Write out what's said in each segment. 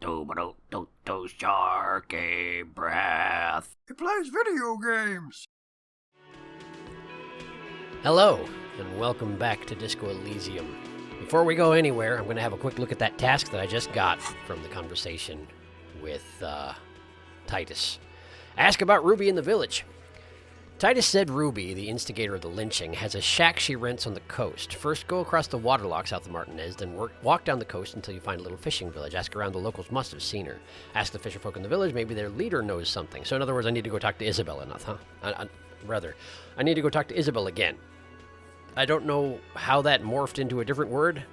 SharkyBreath. He plays video games. Hello, and welcome back to Disco Elysium. Before we go anywhere, I'm going to have a quick look at that task that I just got from the conversation with Titus. Ask about Ruby in the village. Titus said Ruby, the instigator of the lynching, has a shack she rents on the coast. First, go across the waterlock south of Martinez, then walk down the coast until you find a little fishing village. Ask around, the locals must have seen her. Ask the fisherfolk in the village, maybe their leader knows something. So in other words, I need to go talk to Isabel enough, huh? I need to go talk to Isabel again. I don't know how that morphed into a different word.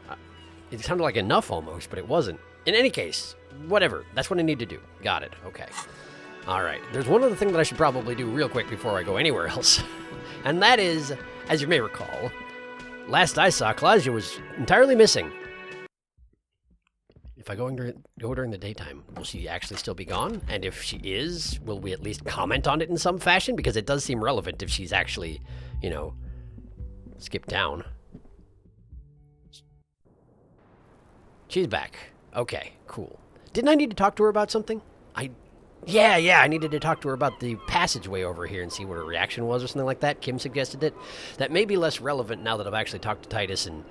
It sounded like enough almost, but it wasn't. In any case, whatever. That's what I need to do. Got it. Okay. All right. There's one other thing that I should probably do real quick before I go anywhere else. And that is, as you may recall, last I saw, Claudia was entirely missing. If I go during the daytime, will she actually still be gone? And if she is, will we at least comment on it in some fashion? Because it does seem relevant if she's actually, skip down. She's back. Okay, cool. Didn't I need to talk to her about something? Yeah, I needed to talk to her about the passageway over here and see what her reaction was or something like that. Kim suggested it. That may be less relevant now that I've actually talked to Titus and,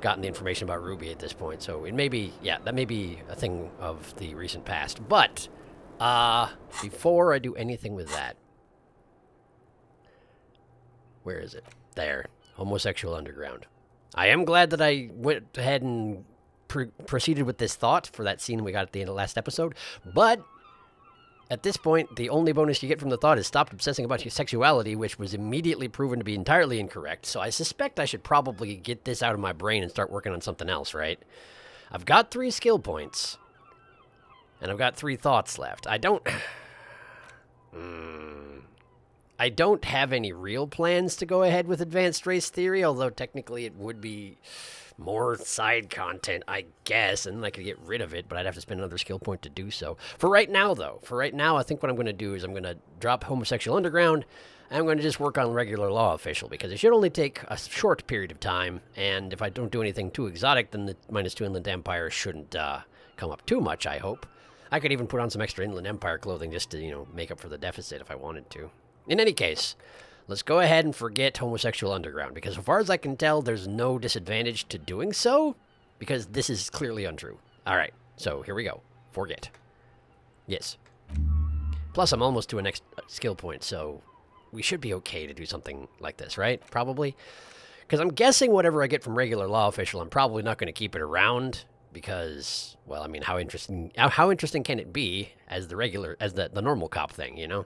gotten the information about Ruby at this point. So it may be, that may be a thing of the recent past. But, before I do anything with that, where is it? There. Homosexual Underground. I am glad that I went ahead and proceeded with this thought for that scene we got at the end of last episode, but at this point, the only bonus you get from the thought is stopped obsessing about your sexuality, which was immediately proven to be entirely incorrect, so I suspect I should probably get this out of my brain and start working on something else, right? I've got 3 skill points, and I've got 3 thoughts left. I don't have any real plans to go ahead with advanced race theory, although technically it would be more side content, I guess, and I could get rid of it, but I'd have to spend another skill point to do so. For right now, I think what I'm going to do is I'm going to drop Homosexual Underground, and I'm going to just work on Regular Law Official, because it should only take a short period of time, and if I don't do anything too exotic, then the -2 Inland Empire shouldn't come up too much, I hope. I could even put on some extra Inland Empire clothing just to, make up for the deficit if I wanted to. In any case, let's go ahead and forget Homosexual Underground, because so far as I can tell, there's no disadvantage to doing so, because this is clearly untrue. All right, so here we go. Forget. Yes. Plus, I'm almost to a next skill point, so we should be okay to do something like this, right? Probably. Because I'm guessing whatever I get from Regular Law Official, I'm probably not going to keep it around, because, well, I mean, how interesting can it be as the normal cop thing,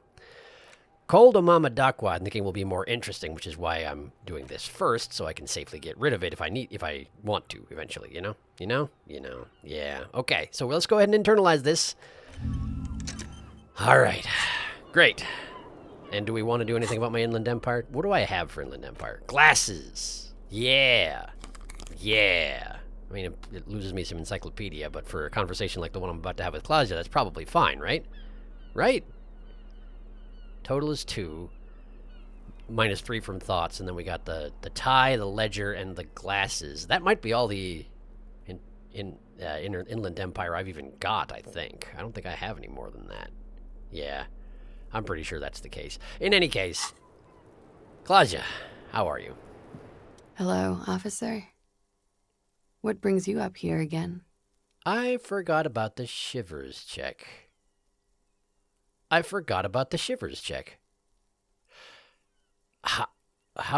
Cold Omama Dakwa, I'm thinking will be more interesting, which is why I'm doing this first, so I can safely get rid of it if I want to eventually, Yeah. Okay, so let's go ahead and internalize this. All right. Great. And do we want to do anything about my Inland Empire? What do I have for Inland Empire? Glasses. Yeah. I mean, it loses me some encyclopedia, but for a conversation like the one I'm about to have with Claudia, that's probably fine, right? Right? Total is 2, -3 from thoughts, and then we got the tie, the ledger, and the glasses. That might be all the Inland Empire I've even got, I think. I don't think I have any more than that. Yeah, I'm pretty sure that's the case. In any case, Claudia, how are you? Hello, officer. What brings you up here again? I forgot about the shivers check. How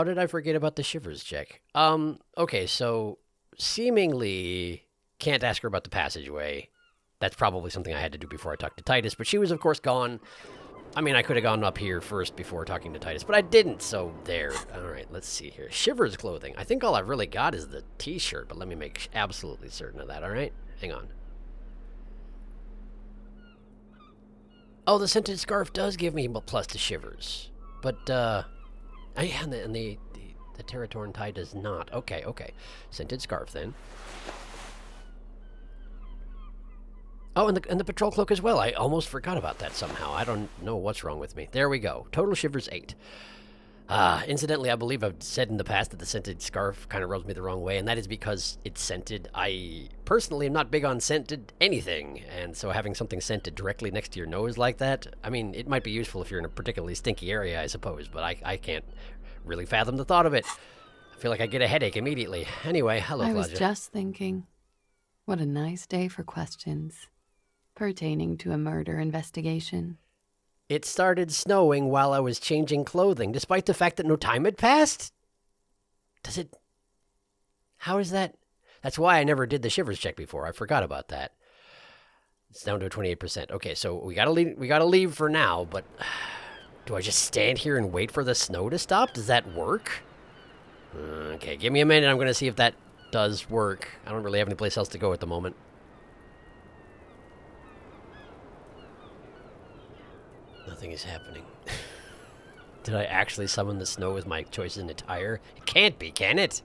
did I forget about the shivers check? Okay, so seemingly can't ask her about the passageway. That's probably something I had to do before I talked to Titus, but she was, of course, gone. I mean, I could have gone up here first before talking to Titus, but I didn't, so there. All right, let's see here. Shivers clothing. I think all I've really got is the t-shirt, but let me make absolutely certain of that, all right? Hang on. Oh, the scented scarf does give me plus to shivers. But, and the Terratorn tie does not. Okay. Scented scarf, then. Oh, and the patrol cloak as well. I almost forgot about that somehow. I don't know what's wrong with me. There we go. Total shivers 8. Incidentally, I believe I've said in the past that the scented scarf kind of rubs me the wrong way, and that is because it's scented. I personally am not big on scented anything, and so having something scented directly next to your nose like that, I mean, it might be useful if you're in a particularly stinky area, I suppose, but I can't really fathom the thought of it. I feel like I get a headache immediately. Anyway, hello, I was Claudia. just thinking, what a nice day for questions pertaining to a murder investigation. It started snowing while I was changing clothing, despite the fact that no time had passed? Does it... How is that? That's why I never did the shivers check before. I forgot about that. It's down to 28%. Okay, so we gotta leave for now, but... Do I just stand here and wait for the snow to stop? Does that work? Okay, give me a minute. I'm gonna see if that does work. I don't really have any place else to go at the moment. Nothing is happening. Did I actually summon the snow with my choices in attire? It can't be, can it?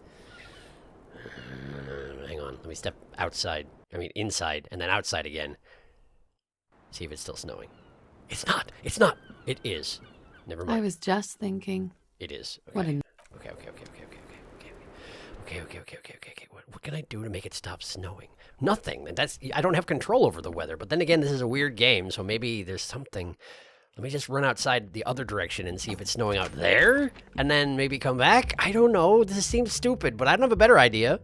Hang on, let me step outside. I mean, inside, and then outside again. See if it's still snowing. It's not! It's not! It is. Never mind. I was just thinking, It is. Okay. what a... Okay. What can I do to make it stop snowing? Nothing. I don't have control over the weather, but then again, this is a weird game, so maybe there's something... Let me just run outside the other direction and see if it's snowing out there, and then maybe come back? I don't know. This seems stupid, but I don't have a better idea.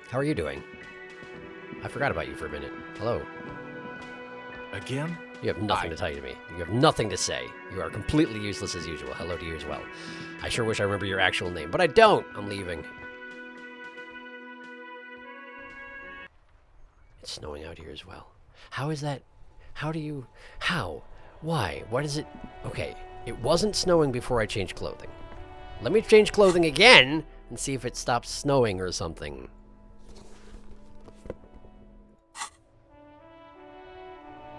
How are you doing? I forgot about you for a minute. Hello. Again? You have nothing to tell you to me. You have nothing to say. You are completely useless as usual. Hello to you as well. I sure wish I remember your actual name, but I don't. I'm leaving. It's snowing out here as well. How is that? How do you... How? Why? What is it? Okay, it wasn't snowing before I changed clothing. Let me change clothing again and see if it stops snowing or something.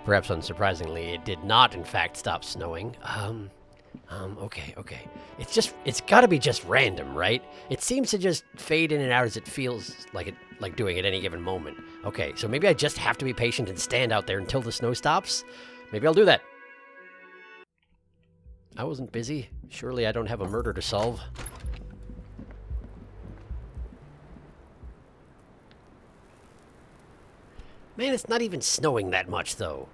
Perhaps unsurprisingly, it did not, in fact, stop snowing. Okay. It's gotta be just random, right? It seems to just fade in and out as it feels like doing at any given moment. Okay, so maybe I just have to be patient and stand out there until the snow stops? Maybe I'll do that. I wasn't busy. Surely I don't have a murder to solve. Man, it's not even snowing that much, though.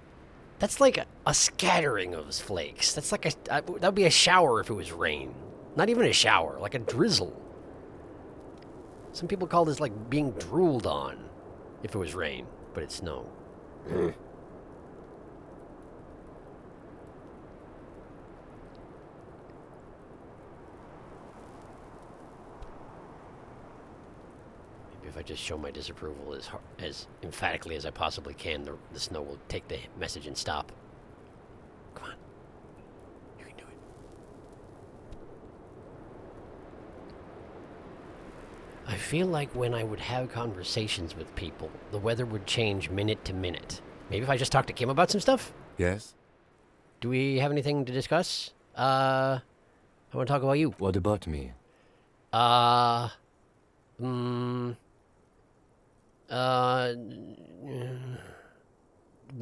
That's like a scattering of flakes. That's like that would be a shower if it was rain. Not even a shower, like a drizzle. Some people call this like being drooled on if it was rain, but it's snow. Maybe if I just show my disapproval as emphatically as I possibly can, the snow will take the message and stop. Come on. You can do it. I feel like when I would have conversations with people, the weather would change minute to minute. Maybe if I just talk to Kim about some stuff? Yes? Do we have anything to discuss? I want to talk about you. What about me? What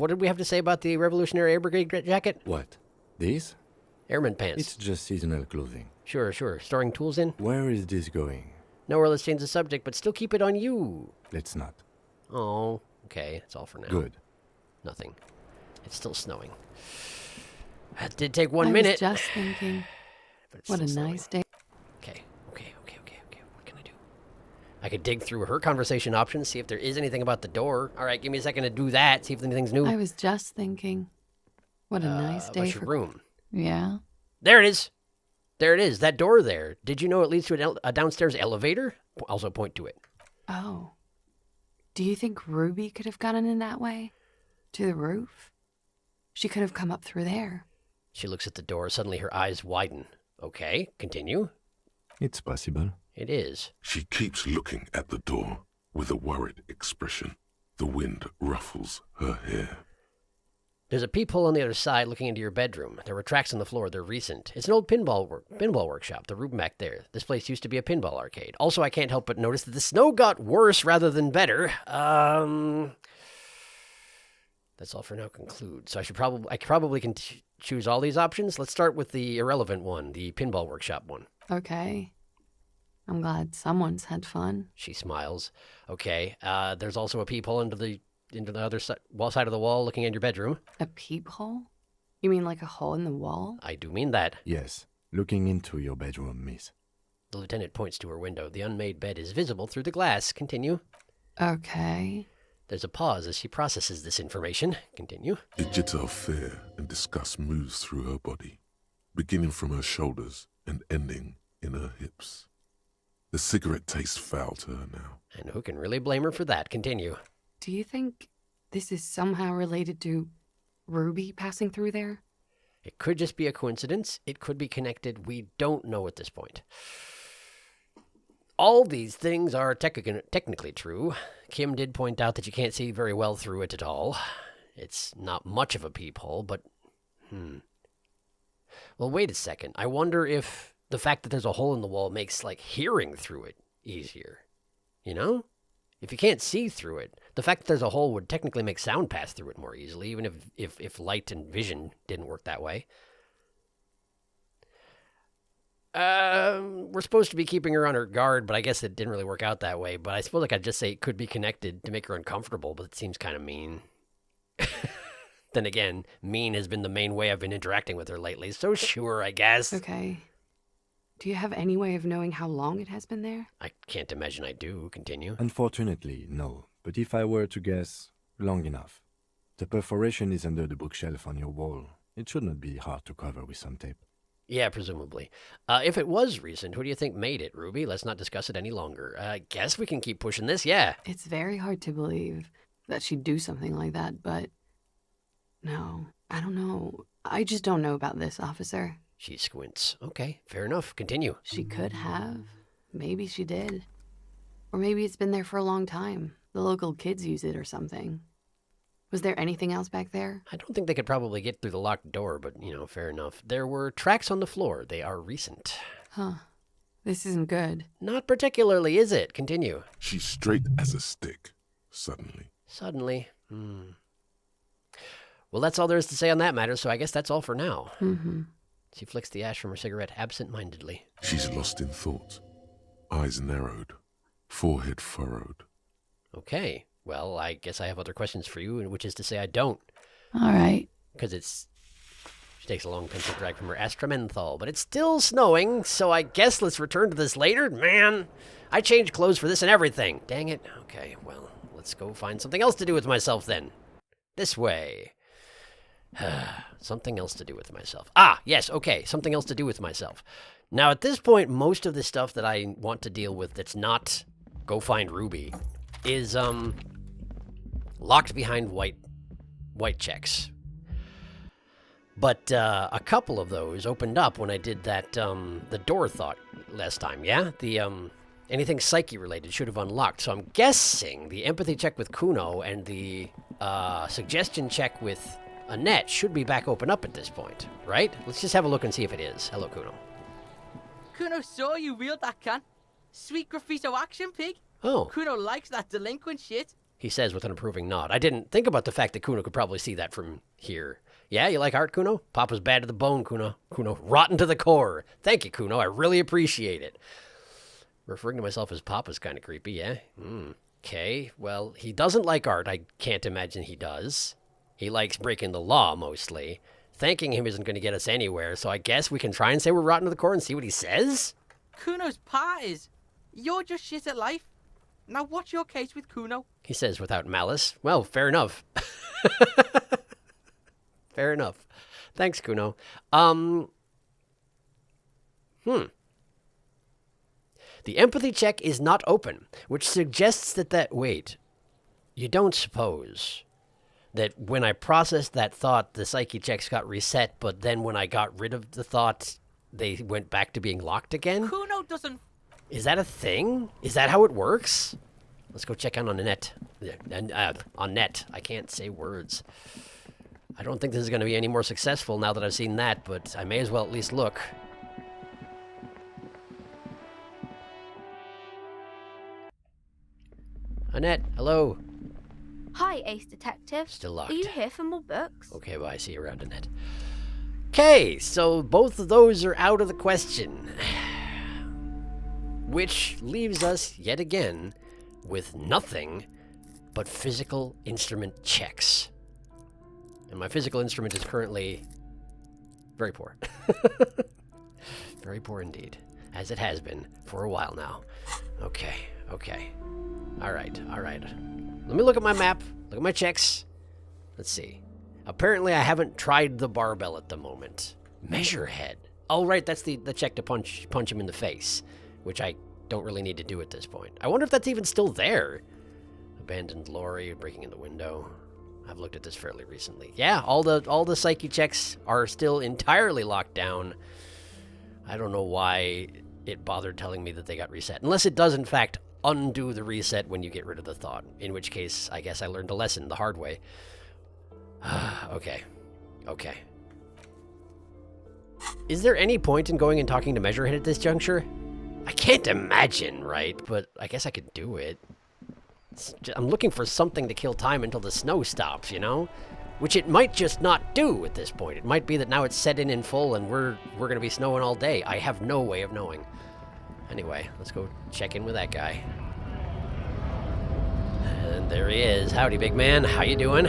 did we have to say about the Revolutionary Air Brigade jacket? What? These? Airman pants. It's just seasonal clothing. Sure. Storing tools in? Where is this going? Nowhere, let's change the subject, but still keep it on you. Let's not. Oh, okay. That's all for now. Good. Nothing. It's still snowing. That did take 1 minute. I was just thinking, but it's what a still snowing. nice day. Okay. What can I do? I could dig through her conversation options, see if there is anything about the door. All right, give me a second to do that, see if anything's new. I was just thinking, what a nice day about your for... room. Yeah? There it is. There it is. That door there. Did you know it leads to a downstairs elevator? Also point to it. Oh. Do you think Ruby could have gotten in that way? To the roof? She could have come up through there. She looks at the door. Suddenly her eyes widen. Okay, continue. It's possible. It is. She keeps looking at the door with a worried expression. The wind ruffles her hair. There's a peephole on the other side looking into your bedroom. There were tracks on the floor. They're recent. It's an old pinball workshop, the room back there. This place used to be a pinball arcade. Also, I can't help but notice that the snow got worse rather than better. That's all for now conclude. So I could probably choose all these options? Let's start with the irrelevant one, the pinball workshop one. Okay. I'm glad someone's had fun. She smiles. Okay, there's also a peephole into the other side of the wall looking at your bedroom. A peephole? You mean like a hole in the wall? I do mean that. Yes, looking into your bedroom, miss. The lieutenant points to her window. The unmade bed is visible through the glass. Continue. Okay. There's a pause as she processes this information. Continue. A jitter of fear and disgust moves through her body, beginning from her shoulders and ending in her hips. The cigarette tastes foul to her now. And who can really blame her for that? Continue. Do you think this is somehow related to Ruby passing through there? It could just be a coincidence. It could be connected. We don't know at this point. All these things are technically true. Kim did point out that you can't see very well through it at all. It's not much of a peephole, but... Well, wait a second. I wonder if the fact that there's a hole in the wall makes, like, hearing through it easier. You know? If you can't see through it, the fact that there's a hole would technically make sound pass through it more easily, even if light and vision didn't work that way. We're supposed to be keeping her on her guard, but I guess it didn't really work out that way. But I suppose I'd just say it could be connected to make her uncomfortable, but it seems kind of mean. Then again, mean has been the main way I've been interacting with her lately, so sure, I guess. Okay. Do you have any way of knowing how long it has been there? I can't imagine I do. Continue. Unfortunately, no. But if I were to guess, long enough. The perforation is under the bookshelf on your wall. It should not be hard to cover with some tape. Yeah, presumably. If it was recent, who do you think made it, Ruby? Let's not discuss it any longer. I guess we can keep pushing this, yeah. It's very hard to believe that she'd do something like that, but... No, I don't know. I just don't know about this, officer. She squints. Okay, fair enough. Continue. She could have. Maybe she did. Or maybe it's been there for a long time. The local kids use it or something. Was there anything else back there? I don't think they could probably get through the locked door, but, you know, fair enough. There were tracks on the floor. They are recent. Huh. This isn't good. Not particularly, is it? Continue. She's straight as a stick, suddenly. Suddenly. Well, that's all there is to say on that matter, so I guess that's all for now. Mm-hmm. She flicks the ash from her cigarette absent-mindedly. She's lost in thought, eyes narrowed, forehead furrowed. Okay, well, I guess I have other questions for you, which is to say I don't. All right. Because it's... She takes a long pencil drag from her astramenthol, but it's still snowing, so I guess let's return to this later. Man, I changed clothes for this and everything. Dang it. Okay, well, let's go find something else to do with myself then. This way. Something else to do with myself. Ah, yes, okay, something else to do with myself. Now, at this point, most of the stuff that I want to deal with that's not go find Ruby is, locked behind white checks. But, a couple of those opened up when I did that, the door thought last time, yeah? The, anything psyche-related should have unlocked, so I'm guessing the empathy check with Kuno and the, suggestion check with Annette should be back open up at this point, right? Let's just have a look and see if it is. Hello, Kuno. Kuno saw you wheeled that can. Sweet graffito action, pig. Oh. Kuno likes that delinquent shit. He says with an approving nod. I didn't think about the fact that Kuno could probably see that from here. Yeah, you like art, Kuno? Papa's bad to the bone, Kuno. Kuno, rotten to the core. Thank you, Kuno. I really appreciate it. Referring to myself as Papa's kind of creepy, yeah? Okay, well, he doesn't like art. I can't imagine he does. He likes breaking the law, mostly. Thanking him isn't going to get us anywhere, so I guess we can try and say we're rotten to the core and see what he says? Kuno's part is. You're just shit at life. Now what's your case with Kuno? He says without malice. Well, fair enough. Fair enough. Thanks, Kuno. The empathy check is not open, which suggests that wait, you don't suppose that when I processed that thought, the psyche checks got reset, but then when I got rid of the thought, they went back to being locked again? Kuno doesn't... Is that a thing? Is that how it works? Let's go check out on Annette. On net. I can't say words. I don't think this is going to be any more successful now that I've seen that, but I may as well at least look. Annette, hello. Hi, Ace Detective. Still locked. Are you here for more books? Okay, well, I see you around, Annette. Okay, so both of those are out of the question. Which leaves us, yet again, with nothing but physical instrument checks. And my physical instrument is currently very poor. Very poor indeed. As it has been for a while now. Okay. Alright. Let me look at my map, look at my checks. Let's see. Apparently I haven't tried the barbell at the moment. Measure head. Oh, right, that's the check to punch him in the face, which I don't really need to do at this point. I wonder if that's even still there. Abandoned lorry, breaking in the window. I've looked at this fairly recently. Yeah, all the psyche checks are still entirely locked down. I don't know why it bothered telling me that they got reset. Unless it does, in fact, undo the reset when you get rid of the thought. In which case, I guess I learned a lesson the hard way. Okay. Is there any point in going and talking to Measurehead at this juncture? I can't imagine, right? But I guess I could do it. I'm looking for something to kill time until the snow stops, you know? Which it might just not do at this point. It might be that now it's set in full and we're going to be snowing all day. I have no way of knowing. Anyway, let's go check in with that guy. And there he is. Howdy, big man. How you doing?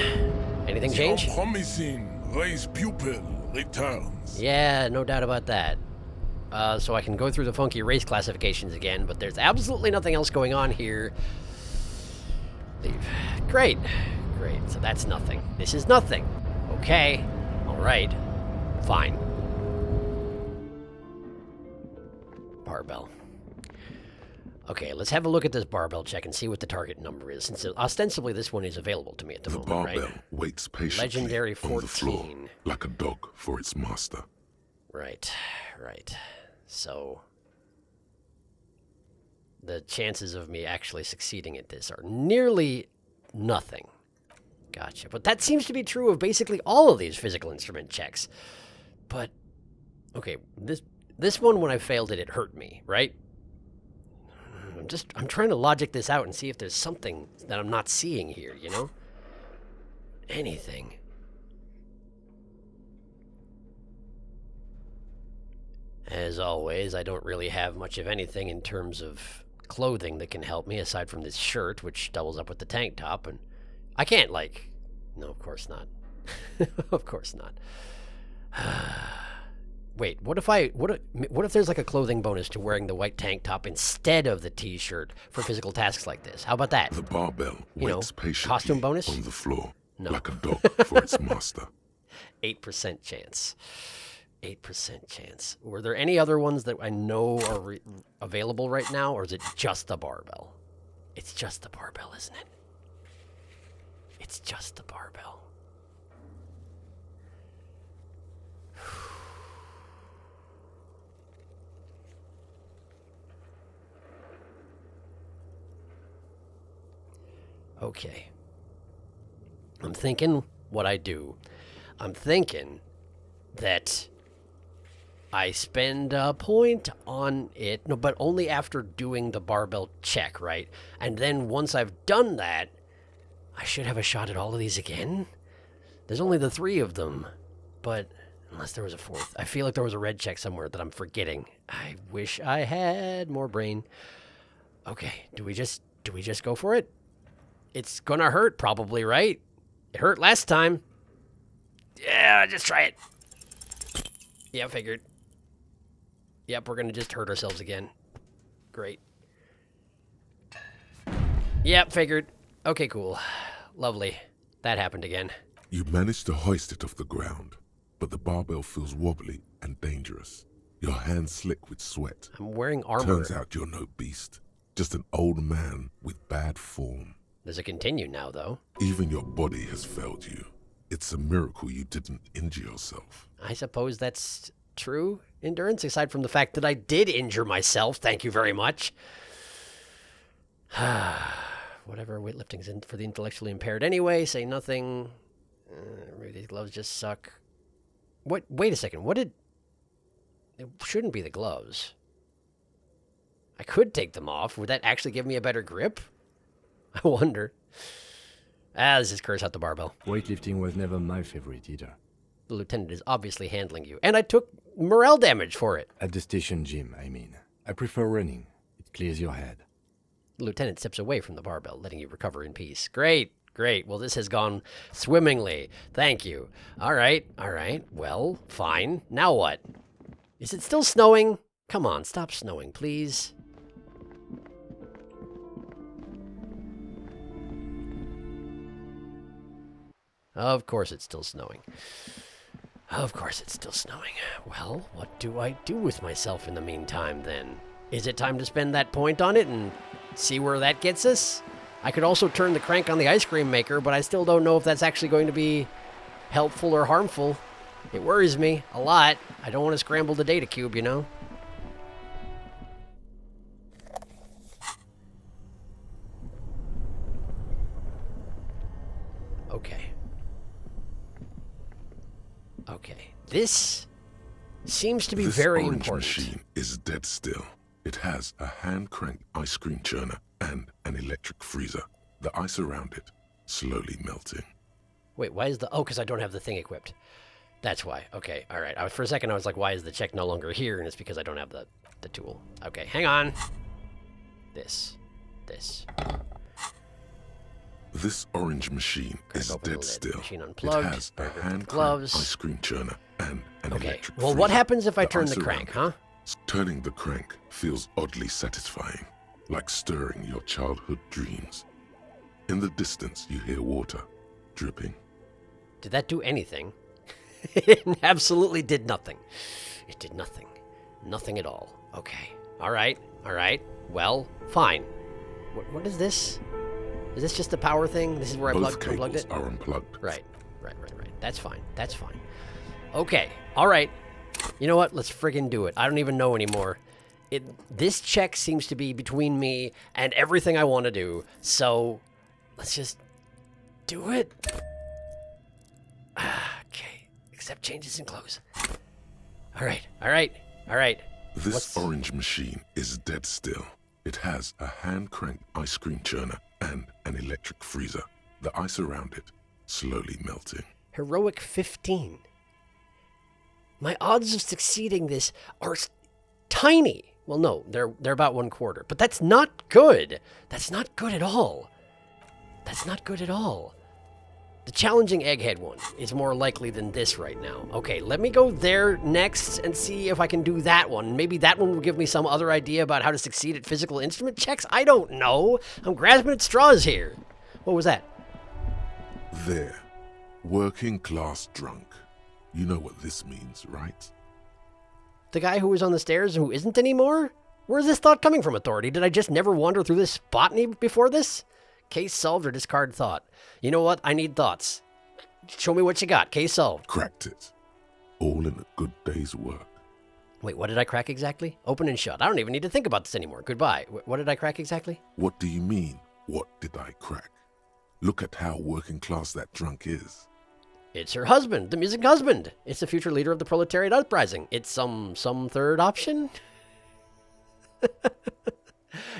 Anything change? Promising race pupil returns. Yeah, no doubt about that. So I can go through the funky race classifications again, but there's absolutely nothing else going on here. Leave. Great. So that's nothing. This is nothing. Okay. Alright. Fine. Barbell. Okay, let's have a look at this barbell check and see what the target number is, since ostensibly this one is available to me at the moment, barbell right? waits patiently Legendary 14. on the floor, like a dog for its master. Right. So, the chances of me actually succeeding at this are nearly nothing. Gotcha. But that seems to be true of basically all of these physical instrument checks. But, okay, this one, when I failed it hurt me, right? I'm trying to logic this out and see if there's something that I'm not seeing here, you know? Anything. As always, I don't really have much of anything in terms of clothing that can help me, aside from this shirt, which doubles up with the tank top, and I can't, like... No, of course not. Of course not. Wait, what if there's like a clothing bonus to wearing the white tank top instead of the t-shirt for physical tasks like this? How about that? The barbell waits patiently costume bonus? on the floor, No. like a dog for its master. 8% chance. 8% chance. Were there any other ones that I know are available right now, or is it just the barbell? It's just the barbell, isn't it? It's just the barbell. Okay. I'm thinking what I do. I'm thinking that I spend a point on it, no, but only after doing the barbell check, right? And then once I've done that, I should have a shot at all of these again. There's only the 3 of them, but unless there was a 4th. I feel like there was a red check somewhere that I'm forgetting. I wish I had more brain. Okay, do we just go for it? It's gonna hurt probably, right? It hurt last time. Yeah, just try it. Yeah, figured. Yep, we're gonna just hurt ourselves again. Great. Yep, figured. Okay, cool. Lovely. That happened again. You manage to hoist it off the ground, but the barbell feels wobbly and dangerous. Your hands slick with sweat. I'm wearing armor. Turns out you're no beast, just an old man with bad form. Does it continue now, though? Even your body has failed you. It's a miracle you didn't injure yourself. I suppose that's true endurance, aside from the fact that I did injure myself. Thank you very much. Whatever, weightlifting's in for the intellectually impaired anyway. Say nothing. Maybe these gloves just suck. What? Wait a second. What did... It shouldn't be the gloves. I could take them off. Would that actually give me a better grip? I wonder. This is curse out the barbell. Weightlifting was never my favorite either. The lieutenant is obviously handling you. And I took morale damage for it. At the station gym, I mean. I prefer running. It clears your head. The lieutenant steps away from the barbell, letting you recover in peace. Great, great. Well, this has gone swimmingly. Thank you. All right. Well, fine. Now what? Is it still snowing? Come on, stop snowing, please. Of course it's still snowing. Of course it's still snowing. Well, what do I do with myself in the meantime, then? Is it time to spend that point on it and see where that gets us? I could also turn the crank on the ice cream maker, but I still don't know if that's actually going to be helpful or harmful. It worries me a lot. I don't want to scramble the data cube, you know? Okay. This seems to be very This important. orange machine is dead still. It has a hand-cranked ice cream churner and an electric freezer. The ice around it slowly melting. Wait, why is the... Oh, because I don't have the thing equipped. That's why. Okay, all right. For a second, I was like, why is the check no longer here? And it's because I don't have the tool. Okay, hang on. This. This orange machine is open the dead lid. still. Machine unplugged. It has a Gloves. hand-cranked ice cream churner and an Okay, electric well, freezer. what happens if I turn ice the around crank, it- huh? Turning the crank feels oddly satisfying, like stirring your childhood dreams. In the distance, you hear water dripping. Did that do anything? It absolutely did nothing. It did nothing. Nothing at all. Okay. All right. Well, fine. What is this? Is this just the power thing? This is where I Both unplugged cables it? are unplugged. Right. That's fine. Okay. All right. You know what? Let's friggin' do it. I don't even know anymore. This check seems to be between me and everything I want to do. So let's just do it. Okay. Accept changes in clothes. All right. This orange machine is dead still. It has a hand-cranked ice cream churner and an electric freezer. The ice around it slowly melting. Heroic 15. My odds of succeeding this are tiny. Well, no, they're about 1/4. But that's not good. That's not good at all. The challenging egghead one is more likely than this right now. Okay, let me go there next and see if I can do that one. Maybe that one will give me some other idea about how to succeed at physical instrument checks. I don't know. I'm grasping at straws here. What was that? There. Working class drunk. You know what this means, right? The guy who was on the stairs and who isn't anymore? Where's this thought coming from, Authority? Did I just never wander through this botany before this? Case solved or discard thought? You know what? I need thoughts. Show me what you got. Case solved. Cracked it. All in a good day's work. Wait, what did I crack exactly? Open and shut. I don't even need to think about this anymore. Goodbye. What did I crack exactly? What do you mean, what did I crack? Look at how working class that drunk is. It's her husband, the missing husband. It's the future leader of the proletariat uprising. It's some third option?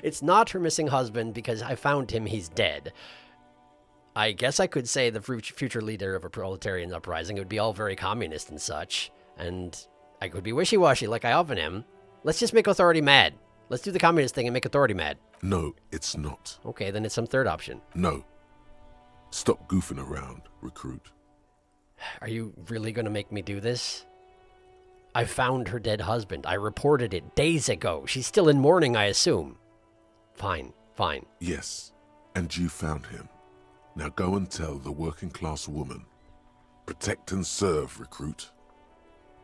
It's not her missing husband because I found him, he's dead. I guess I could say the future leader of a proletarian uprising. It would be all very communist and such. And I could be wishy-washy like I often am. Let's just make Authority mad. Let's do the communist thing and make Authority mad. No, it's not. Okay, then it's some third option. No. Stop goofing around, recruit. Are you really going to make me do this? I found her dead husband. I reported it days ago. She's still in mourning, I assume. Fine. Yes, and you found him. Now go and tell the working class woman. Protect and serve, recruit.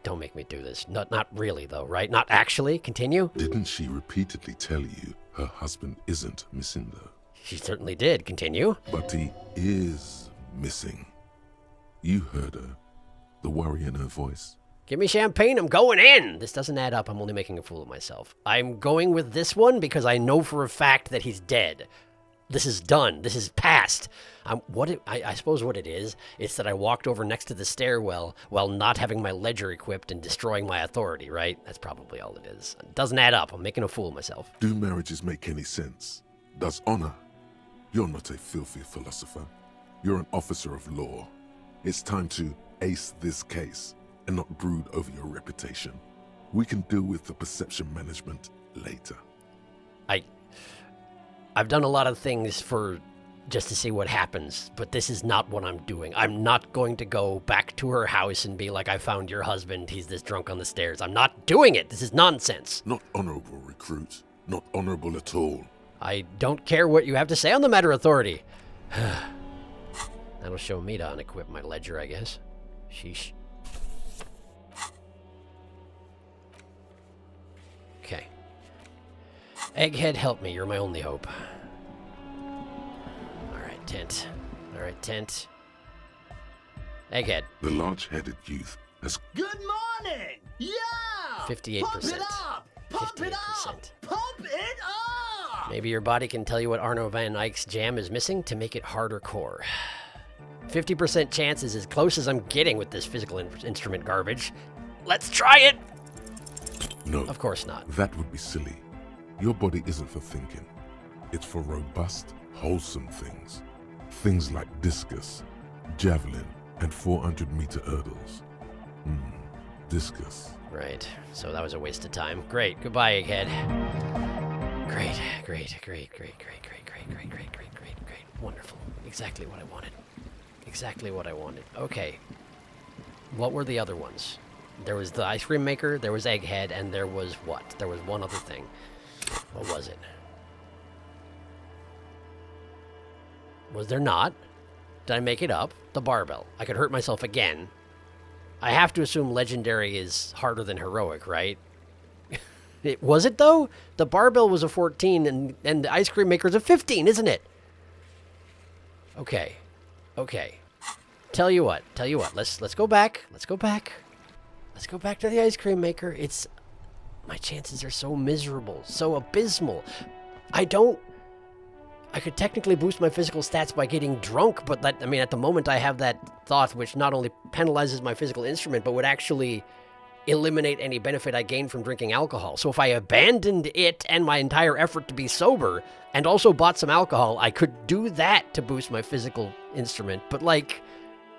Don't make me do this. Not really, though, right? Not actually. Continue. Didn't she repeatedly tell you her husband isn't missing though? She certainly did. Continue. But he is missing. You heard her. The worry in her voice. Give me champagne. I'm going in. This doesn't add up. I'm only making a fool of myself. I'm going with this one because I know for a fact that he's dead. This is done. This is past. I suppose what it is that I walked over next to the stairwell while not having my ledger equipped and destroying my authority, right? That's probably all it is. It doesn't add up. I'm making a fool of myself. Do marriages make any sense? Does honor? You're not a filthy philosopher. You're an officer of law. It's time to ace this case and not brood over your reputation. We can deal with the perception management later. I've done a lot of things for just to see what happens, but this is not what I'm doing. I'm not going to go back to her house and be like, I found your husband, he's this drunk on the stairs. I'm not doing it. This is nonsense. Not honorable, recruit. Not honorable at all. I don't care what you have to say on the matter, Authority. That'll show me to unequip my ledger, I guess. Sheesh. Okay. Egghead, help me. You're my only hope. Alright, tent. Alright, tent. Egghead. The large-headed youth has... Good morning! Yeah! 58%. Pump it up! Pump it up! 58%. Pump it up! Maybe your body can tell you what Arno van Eyck's jam is missing to make it harder core. 50% chance is as close as I'm getting with this physical instrument garbage. Let's try it! No. Of course not. That would be silly. Your body isn't for thinking. It's for robust, wholesome things. Things like discus, javelin, and 400-meter hurdles. Discus. Right, so that was a waste of time. Great, goodbye, Egghead. Great. Wonderful. Exactly what I wanted. Exactly what I wanted. Okay. What were the other ones? There was the ice cream maker, there was Egghead, and there was what? There was one other thing. What was it? Was there not? Did I make it up? The barbell. I could hurt myself again. I have to assume legendary is harder than heroic, right? Was it, though? The barbell was a 14, and the ice cream maker's a 15, isn't it? Okay. Tell you what. Let's go back. Let's go back to the ice cream maker. My chances are so miserable, so abysmal. I could technically boost my physical stats by getting drunk, but at the moment I have that thought which not only penalizes my physical instrument, but would actually eliminate any benefit I gain from drinking alcohol. So if I abandoned it and my entire effort to be sober, and also bought some alcohol, I could do that to boost my physical instrument. But,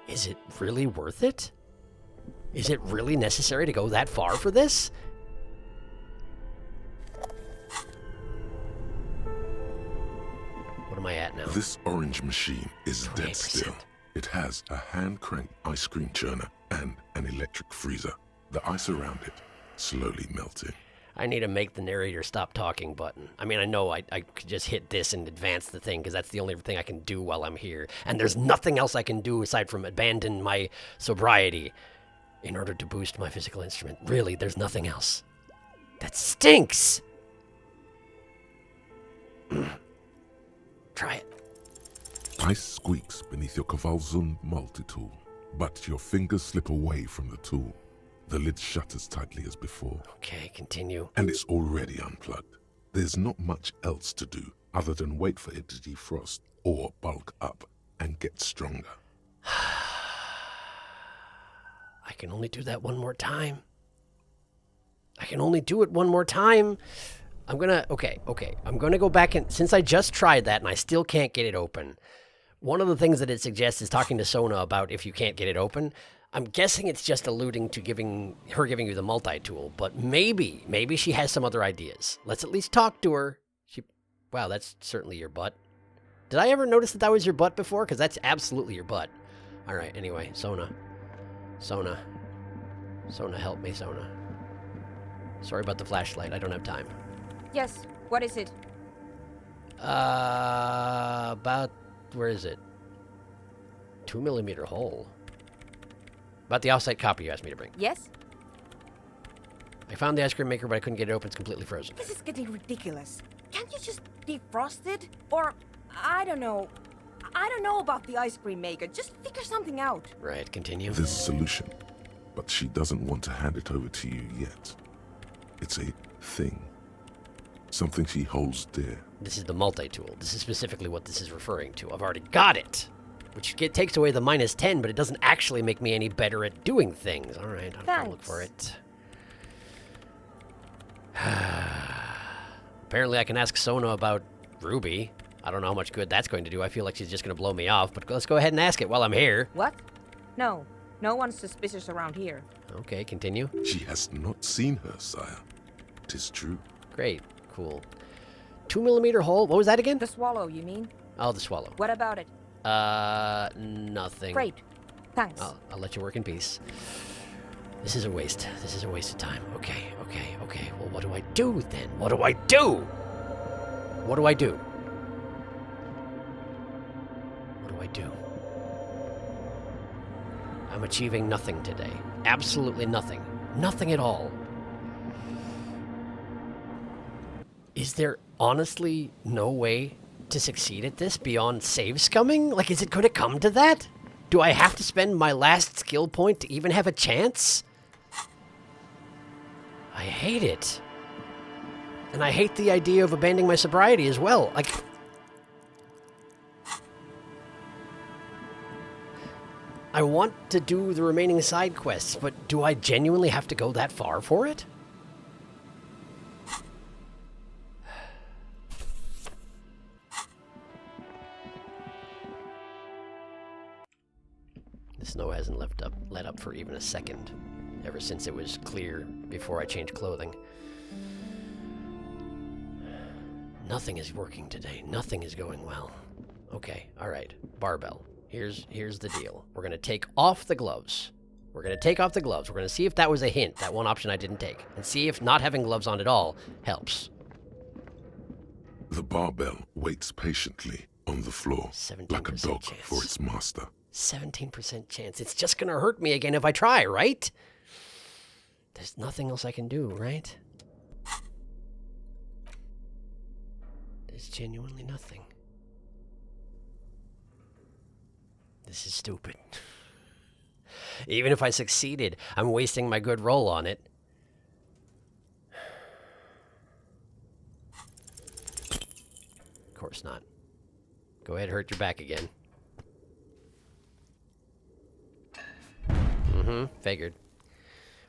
is it really worth it? Is it really necessary to go that far for this? What am I at now? This orange machine is dead 28%. still. It has a hand-cranked ice cream churner and an electric freezer. The ice around it slowly melting. I need to make the narrator stop talking button. I know I could just hit this and advance the thing, because that's the only thing I can do while I'm here. And there's nothing else I can do aside from abandon my sobriety in order to boost my physical instrument. Really, there's nothing else. That stinks! Try it. Ice squeaks beneath your Kavalzund multi-tool, but your fingers slip away from the tool. The lid shutters tightly as before. Okay, continue. And it's already unplugged. There's not much else to do other than wait for it to defrost or bulk up and get stronger. I can only do that one more time. I can only do it one more time. I'm gonna go back and, since I just tried that and I still can't get it open, one of the things that it suggests is talking to Sona about if you can't get it open. I'm guessing it's just alluding to giving you the multi-tool, but maybe she has some other ideas. Let's at least talk to her. Wow, that's certainly your butt. Did I ever notice that was your butt before? Because that's absolutely your butt. All right, anyway, Sona, help me, Sona. Sorry about the flashlight. I don't have time. Yes, what is it? About, where is it? 2mm hole. About the offsite copy you asked me to bring. Yes? I found the ice cream maker, but I couldn't get it open. It's completely frozen. This is getting ridiculous. Can't you just defrost it? Or, I don't know about the ice cream maker. Just figure something out. Right, continue. There's a solution, but she doesn't want to hand it over to you yet. It's a thing. Something she holds dear. This is the multi-tool. This is specifically what this is referring to. I've already got it. Which takes away the -10, but it doesn't actually make me any better at doing things. All right, I'll go look for it. Apparently I can ask Sona about Ruby. I don't know how much good that's going to do. I feel like she's just going to blow me off, but let's go ahead and ask it while I'm here. What? No, no one's suspicious around here. Okay, continue. She has not seen her, sire. 'Tis true. Great, cool. 2mm hole. What was that again? The swallow, you mean? Oh, the swallow. What about it? Nothing. Great. Thanks. I'll let you work in peace. This is a waste. This is a waste of time. Okay. Well, what do I do then? What do I do? What do I do? What do I do? I'm achieving nothing today. Absolutely nothing. Nothing at all. Is there honestly no way to succeed at this beyond save scumming? Like, is it going to come to that? Do I have to spend my last skill point to even have a chance? I hate it. And I hate the idea of abandoning my sobriety as well. Like, I want to do the remaining side quests, but do I genuinely have to go that far for it? The snow hasn't let up for even a second, ever since it was clear before I changed clothing. Nothing is working today. Nothing is going well. Okay, all right. Barbell. Here's the deal. We're going to take off the gloves. We're going to take off the gloves. We're going to see if that was a hint, that one option I didn't take, and see if not having gloves on at all helps. The barbell waits patiently on the floor, like a dog chance. for its master. 17% chance. It's just going to hurt me again if I try, right? There's nothing else I can do, right? There's genuinely nothing. This is stupid. Even if I succeeded, I'm wasting my good roll on it. Of course not. Go ahead, hurt your back again. Figured.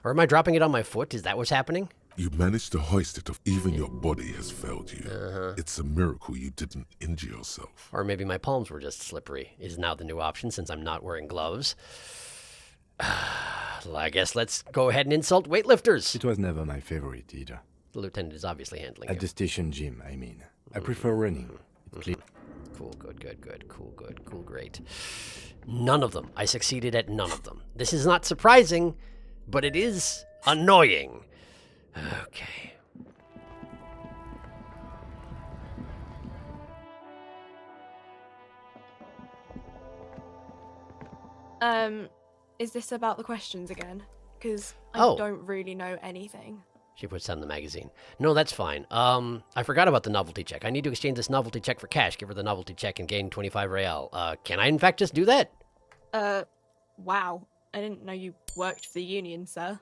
Or am I dropping it on my foot? Is that what's happening? You managed to hoist it off. Even your body has failed you. It's a miracle you didn't injure yourself. Or maybe my palms were just slippery. Is now the new option since I'm not wearing gloves. I guess let's go ahead and insult weightlifters. It was never my favorite either. The lieutenant is obviously handling At it. the station gym, I mean. I prefer running. It's clean. Cool, good. Cool, great. None of them. I succeeded at none of them. This is not surprising, but it is annoying. Okay. Is this about the questions again? Because I don't really know anything. She puts down the magazine. No, that's fine. I forgot about the novelty check. I need to exchange this novelty check for cash. Give her the novelty check and gain 25 real. Can I in fact just do that? Wow. I didn't know you worked for the union, sir.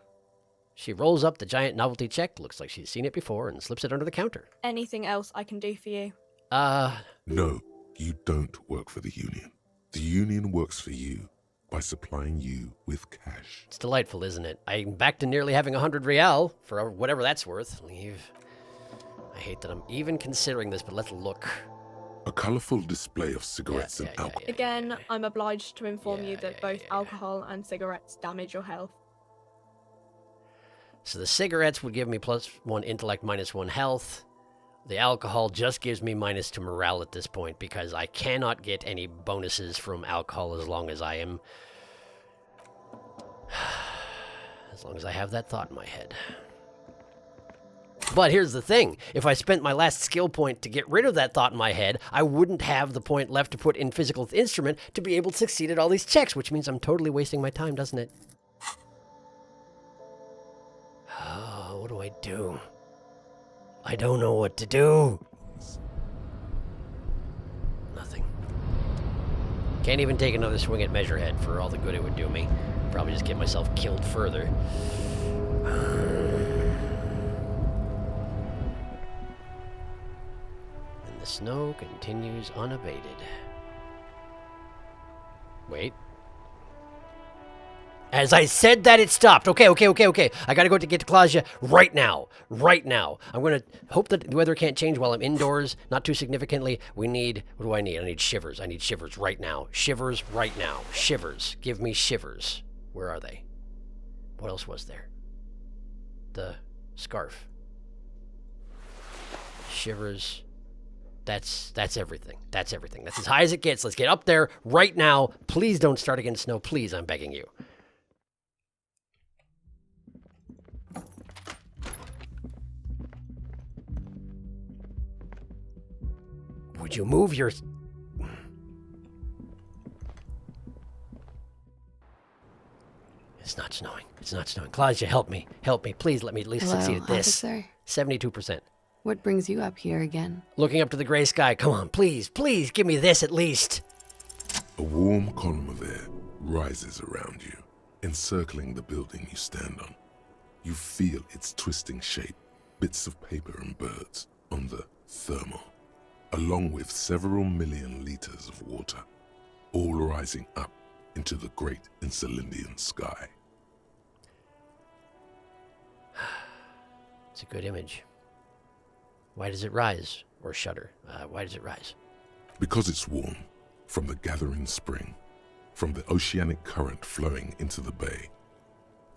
She rolls up the giant novelty check, looks like she's seen it before, and slips it under the counter. Anything else I can do for you? No, you don't work for the union. The union works for you by supplying you with cash. It's delightful, isn't it? I'm back to nearly having 100 real, for whatever that's worth. Leave. I hate that I'm even considering this, but let's look. A colorful display of cigarettes and alcohol. Again, I'm obliged to inform you that both alcohol and cigarettes damage your health. So the cigarettes would give me +1 intellect, -1 health. The alcohol just gives me -2 morale at this point because I cannot get any bonuses from alcohol as long as I am... as long as I have that thought in my head. But here's the thing. If I spent my last skill point to get rid of that thought in my head, I wouldn't have the point left to put in physical instrument to be able to succeed at all these checks, which means I'm totally wasting my time, doesn't it? Oh, what do I do? I don't know what to do. Nothing. Can't even take another swing at Measurehead for all the good it would do me. Probably just get myself killed further. And the snow continues unabated. Wait. As I said that, it stopped. Okay. I gotta go to get to Claudia right now. I'm gonna hope that the weather can't change while I'm indoors, not too significantly. What do I need? I need shivers. I need shivers right now. Shivers right now. Shivers. Give me shivers. Where are they? What else was there? The scarf. Shivers. That's everything. That's everything. That's as high as it gets. Let's get up there right now. Please don't start against snow. Please, I'm begging you. Would you move your... It's not snowing. It's not snowing. Claudia, help me. Help me. Please let me at least succeed at this. Officer? 72%. What brings you up here again? Looking up to the gray sky. Come on, please, please, give me this at least. A warm column of air rises around you, encircling the building you stand on. You feel its twisting shape, bits of paper and birds on the thermal, along with several million liters of water, all rising up into the great Encelindian sky. It's a good image. Why does it rise? Or shudder? Why does it rise? Because it's warm, from the gathering spring, from the oceanic current flowing into the bay,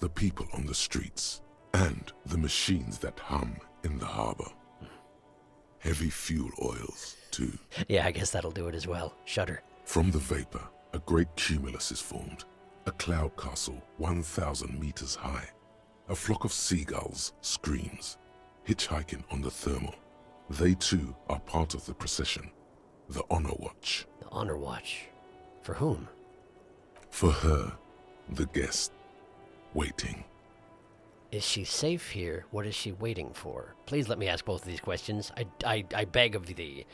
the people on the streets, and the machines that hum in the harbor. Heavy fuel oils, too. Yeah, I guess that'll do it as well. Shudder. From the vapor, a great cumulus is formed, a cloud castle 1,000 meters high. A flock of seagulls screams, hitchhiking on the thermal. They too are part of the procession, the Honor Watch. The Honor Watch? For whom? For her, the guest, waiting. Is she safe here? What is she waiting for? Please let me ask both of these questions. I beg of thee.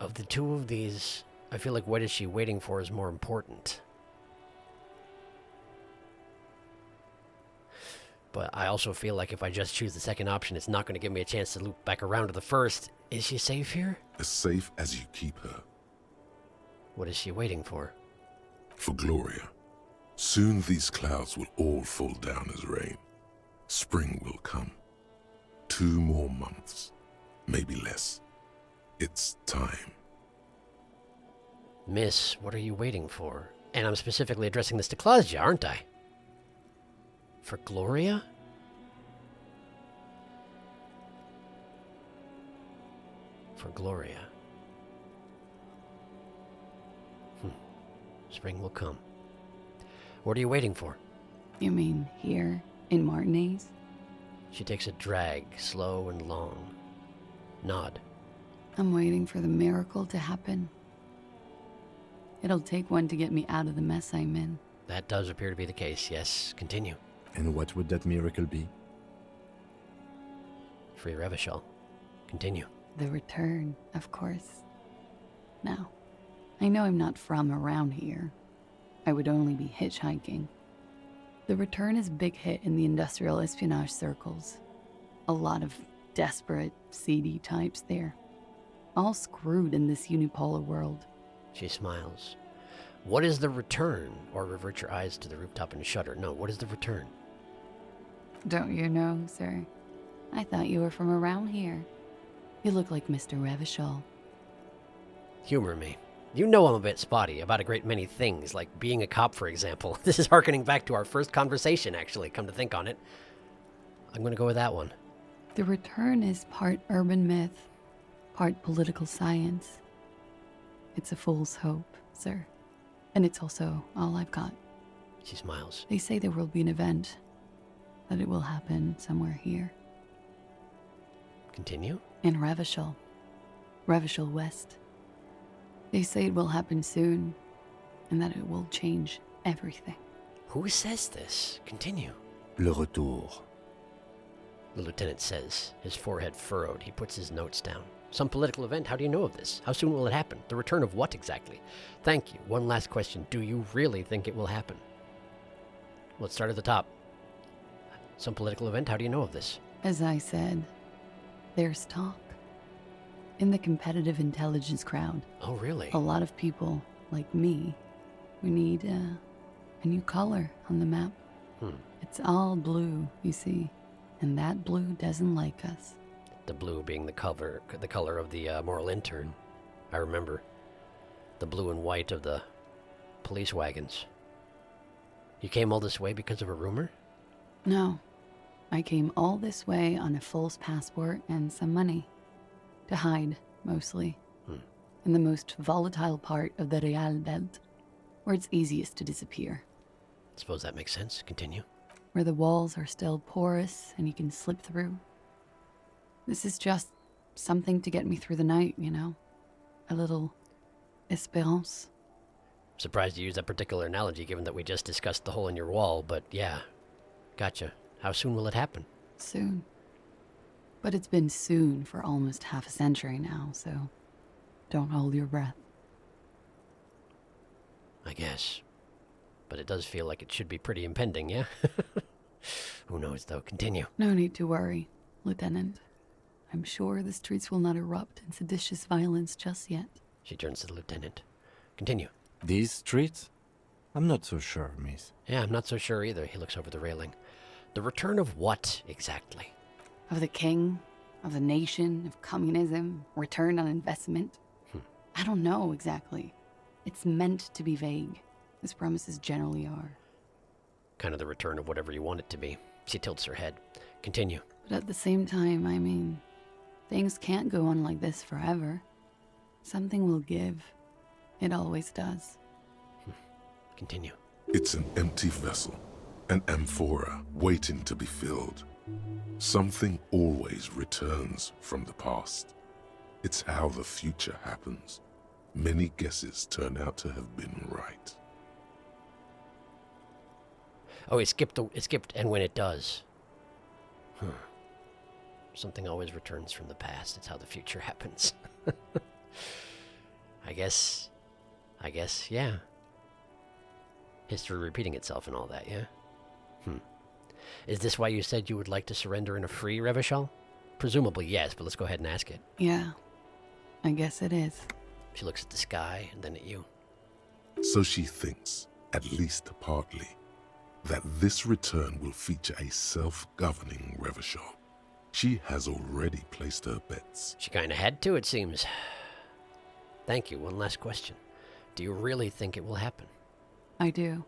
Of the two of these, I feel like what is she waiting for is more important. But I also feel like if I just choose the second option, it's not going to give me a chance to loop back around to the first. Is she safe here? As safe as you keep her. What is she waiting for? For Gloria. Soon these clouds will all fall down as rain. Spring will come. 2 more months, maybe less. It's time. Miss, what are you waiting for? And I'm specifically addressing this to Claudia, aren't I? For Gloria? For Gloria. Spring will come. What are you waiting for? You mean here, in Martinez? She takes a drag, slow and long. Nod. I'm waiting for the miracle to happen. It'll take one to get me out of the mess I'm in. That does appear to be the case, yes. Continue. And what would that miracle be? Free Revachol. Continue. The return, of course. Now, I know I'm not from around here. I would only be hitchhiking. The return is a big hit in the industrial espionage circles. A lot of desperate, seedy types there. All screwed in this unipolar world. She smiles. What is the return? Or revert your eyes to the rooftop and shudder. No, what is the return? Don't you know, sir? I thought you were from around here. You look like Mr. Revachol. Humor me. You know I'm a bit spotty about a great many things, like being a cop, for example. This is hearkening back to our first conversation, actually, come to think on it. I'm going to go with that one. The return is part urban myth, part political science. It's a fool's hope, sir. And it's also all I've got. She smiles. They say there will be an event, that it will happen somewhere here. Continue? In Revachol. Revachol West. They say it will happen soon, and that it will change everything. Who says this? Continue. Le retour. The lieutenant says, his forehead furrowed. He puts his notes down. Some political event? How do you know of this? How soon will it happen? The return of what exactly? Thank you. One last question. Do you really think it will happen? Let's start at the top. Some political event? How do you know of this? As I said, there's talk. In the competitive intelligence crowd. Oh, really? A lot of people, like me, We need a new color on the map. It's all blue, you see, and that blue doesn't like us. The blue being the color of the moral intern. I remember. The blue and white of the police wagons. You came all this way because of a rumor? No. I came all this way on a false passport and some money. To hide, mostly. In the most volatile part of the Real Belt, where it's easiest to disappear. Suppose that makes sense. Continue. Where the walls are still porous and you can slip through. This is just something to get me through the night, you know? A little espérance. Surprised you used that particular analogy given that we just discussed the hole in your wall, but yeah. Gotcha. How soon will it happen? Soon. But it's been soon for almost half a century now, so don't hold your breath. I guess. But it does feel like it should be pretty impending, yeah? Who knows, though. Continue. No need to worry, Lieutenant. I'm sure the streets will not erupt in seditious violence just yet. She turns to the lieutenant. Continue. These streets? I'm not so sure, miss. Yeah, I'm not so sure either. He looks over the railing. The return of what, exactly? Of the king, of the nation, of communism, return on investment. I don't know exactly. It's meant to be vague, as promises generally are. Kind of the return of whatever you want it to be. She tilts her head. Continue. But at the same time, I mean, things can't go on like this forever. Something will give. It always does. Continue. It's an empty vessel, an amphora waiting to be filled. Something always returns from the past. It's how the future happens. Many guesses turn out to have been right. Oh, it skipped, and when it does. Something always returns from the past. It's how the future happens. I guess, yeah. History repeating itself and all that, yeah? Is this why you said you would like to surrender in a free Revachol? Presumably yes, but let's go ahead and ask it. Yeah, I guess it is. She looks at the sky and then at you. So she thinks, at least partly, that this return will feature a self-governing Revachol. She has already placed her bets. She kind of had to, it seems. Thank you. One last question. Do you really think it will happen? I do.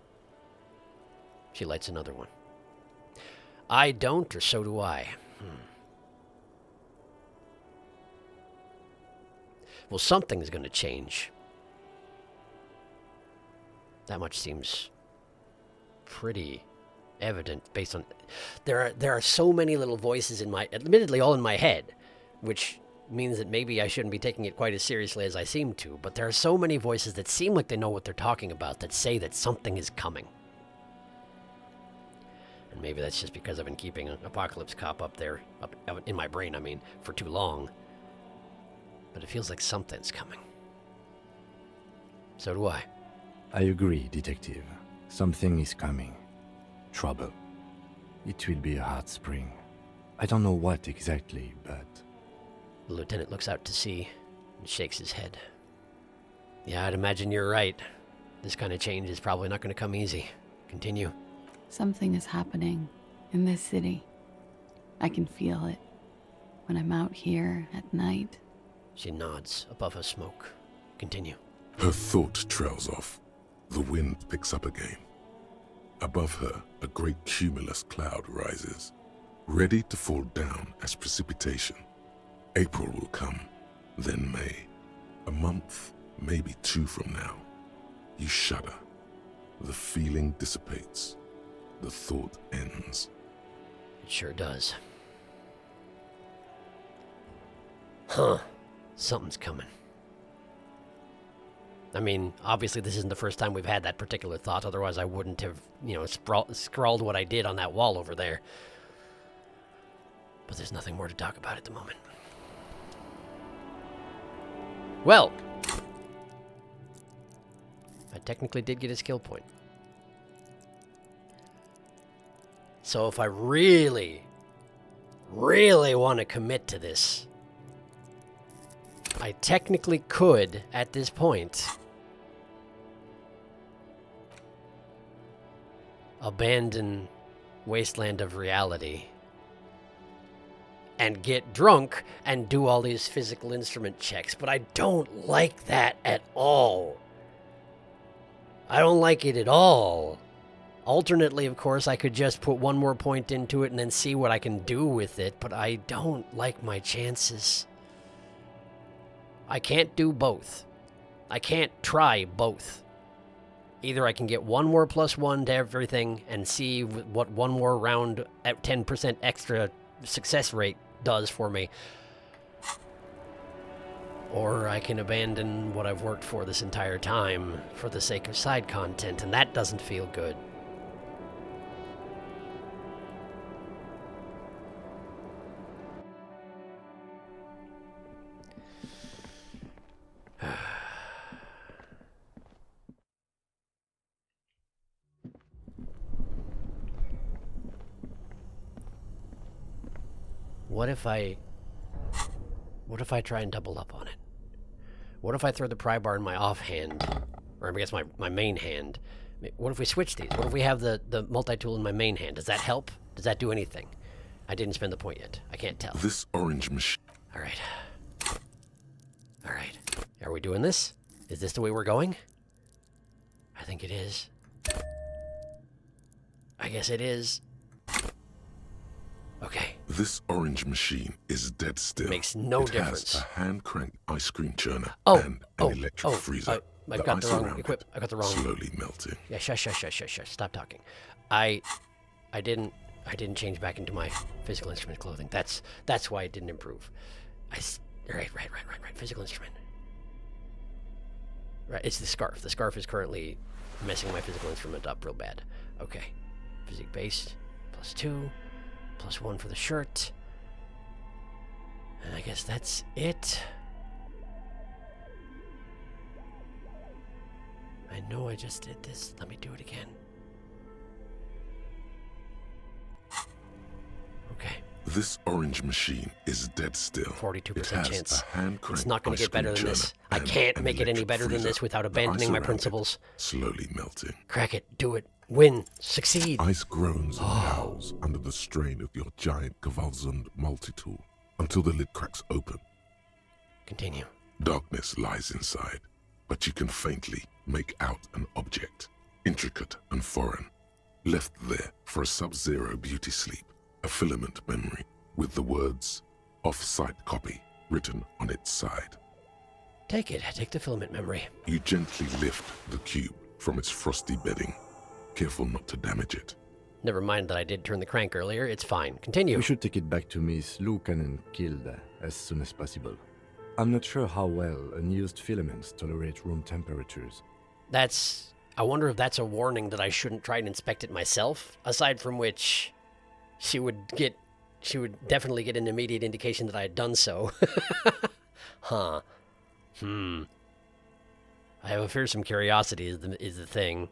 She lights another one. I don't, or so do I. Well, something's going to change. That much seems pretty evident based on... There are so many little voices in my... Admittedly, all in my head, which means that maybe I shouldn't be taking it quite as seriously as I seem to, but there are so many voices that seem like they know what they're talking about, that say that something is coming. And maybe that's just because I've been keeping an Apocalypse Cop up in my brain, I mean, for too long. But it feels like something's coming. So do I. I agree, Detective. Something is coming. Trouble. It will be a hot spring. I don't know what exactly, but... The lieutenant looks out to sea and shakes his head. Yeah, I'd imagine you're right. This kind of change is probably not going to come easy. Continue. Something is happening in this city. I can feel it. When I'm out here at night. She nods above her smoke. Continue. Her thought trails off. The wind picks up again. Above her, a great cumulus cloud rises, ready to fall down as precipitation. April will come, then May. A month, maybe 2 from now. You shudder. The feeling dissipates. The thought ends. It sure does. Huh. Something's coming. I mean, obviously this isn't the first time we've had that particular thought, otherwise I wouldn't have, scrawled what I did on that wall over there. But there's nothing more to talk about at the moment. Well, I technically did get a skill point. So if I really, really want to commit to this, I technically could, at this point, abandon Wasteland of Reality and get drunk and do all these physical instrument checks, but I don't like that at all. I don't like it at all. Alternately, of course, I could just put one more point into it and then see what I can do with it, but I don't like my chances. I can't do both. I can't try both. Either I can get one more +1 to everything and see what one more round at 10% extra success rate does for me, or I can abandon what I've worked for this entire time for the sake of side content, and that doesn't feel good. What if I try and double up on it? What if I throw the pry bar in my offhand, or I guess my main hand? What if we switch these? What if we have the multi-tool in my main hand? Does that help? Does that do anything? I didn't spend the point yet. I can't tell. This orange machine. All right. All right. Are we doing this? Is this the way we're going? I think it is. I guess it is. Okay. This orange machine is dead still. Makes no difference. It has a hand-cranked ice cream churner and an electric freezer. I got the wrong equip. I got the wrong. Slowly melting. Yeah, shush. Stop talking. I didn't change back into my physical instrument clothing. That's why it didn't improve. Right. Physical instrument. Right, it's the scarf. The scarf is currently messing my physical instrument up real bad. Okay. Physique base +2. +1 for the shirt. And I guess that's it. I know I just did this. Let me do it again. Okay. This orange machine is dead still. 42% chance. It's not going to get better than this. I can't make it any better than this without abandoning my principles. Slowly melting. Crack it. Do it. Win. Succeed. Ice groans and howls under the strain of your giant Gewalzund multi-tool until the lid cracks open. Continue. Darkness lies inside, but you can faintly make out an object, intricate and foreign, left there for a sub-zero beauty sleep, a filament memory with the words "off-site copy" written on its side. Take it. Take the filament memory. You gently lift the cube from its frosty bedding, careful not to damage it. Never mind that I did turn the crank earlier. It's fine. Continue. We should take it back to Miss Lukanen killed as soon as possible. I'm not sure how well unused filaments tolerate room temperatures. I wonder if that's a warning that I shouldn't try and inspect it myself. Aside from which, she would definitely get an immediate indication that I had done so. Huh. I have a fearsome curiosity is the thing.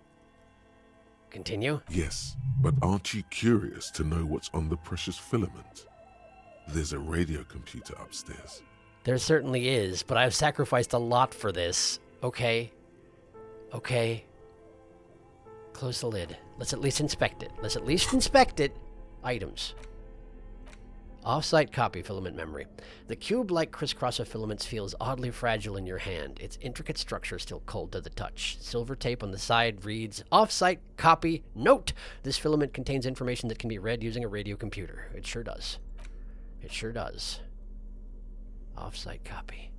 Continue? Yes, but aren't you curious to know what's on the precious filament? There's a radio computer upstairs. There certainly is, but I've sacrificed a lot for this. Okay. Close the lid. Let's at least inspect it. Items. Off-site copy filament memory. The cube-like crisscross of filaments feels oddly fragile in your hand. Its intricate structure still cold to the touch. Silver tape on the side reads, "Off-site copy note. This filament contains information that can be read using a radio computer." It sure does. Off-site copy.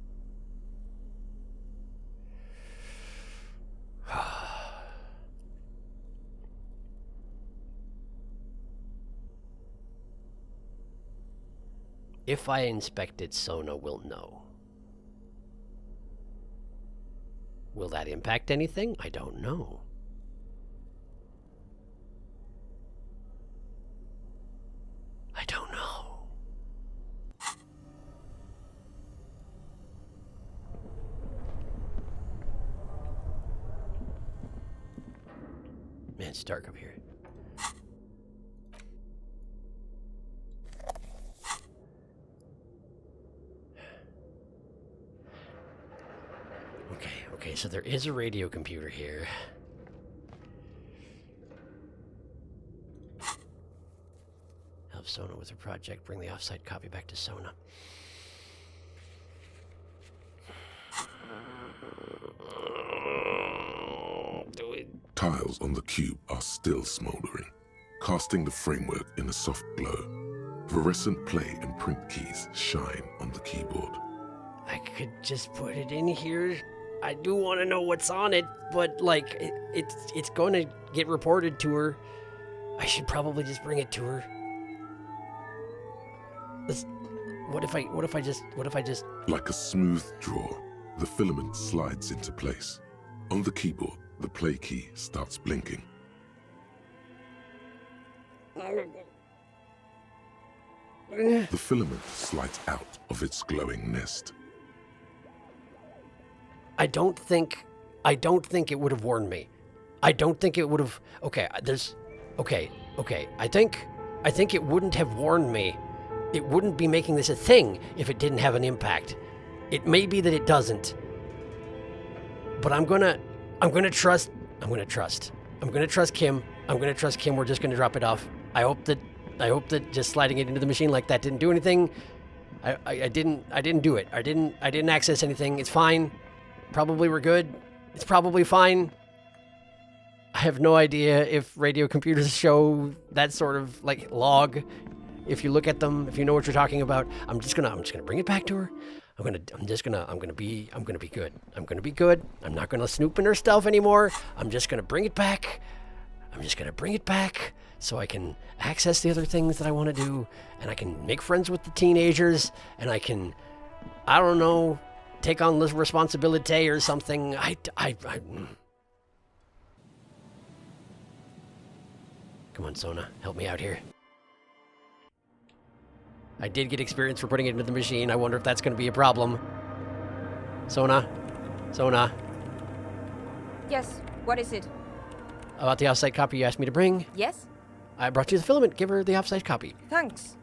If I inspect it, Sona will know. Will that impact anything? I don't know. Man, it's dark up here. Okay, so there is a radio computer here. help Sona with her project. Bring the offsite copy back to Sona. Do it. Tiles on the cube are still smoldering, casting the framework in a soft glow. Fluorescent play and print keys shine on the keyboard. I could just put it in here. I do want to know what's on it, but like it's going to get reported to her. I should probably just bring it to her. What if I just Like a smooth draw, the filament slides into place. On the keyboard, the play key starts blinking. The filament slides out of its glowing nest. I don't think it would have warned me. I don't think it would have. Okay, I think it wouldn't have warned me. It wouldn't be making this a thing if it didn't have an impact. It may be that it doesn't. But I'm gonna trust Kim. I'm gonna trust Kim. We're just gonna drop it off. I hope that just sliding it into the machine like that didn't do anything. I didn't do it. I didn't access anything. It's fine. Probably we're good. It's probably fine. I have no idea if radio computers show that sort of like log. If you look at them, if you know what you're talking about, I'm just gonna bring it back to her. I'm gonna be good. I'm gonna be good. I'm not gonna snoop in her stuff anymore. I'm just gonna bring it back. So I can access the other things that I want to do, and I can make friends with the teenagers, and I can, I don't know, take on this responsibility or something. Come on, Sona, help me out here. I did get experience for putting it into the machine. I wonder if that's going to be a problem. Sona? Yes, what is it? About the offsite copy you asked me to bring. Yes? I brought you the filament. Give her the offsite copy. Thanks.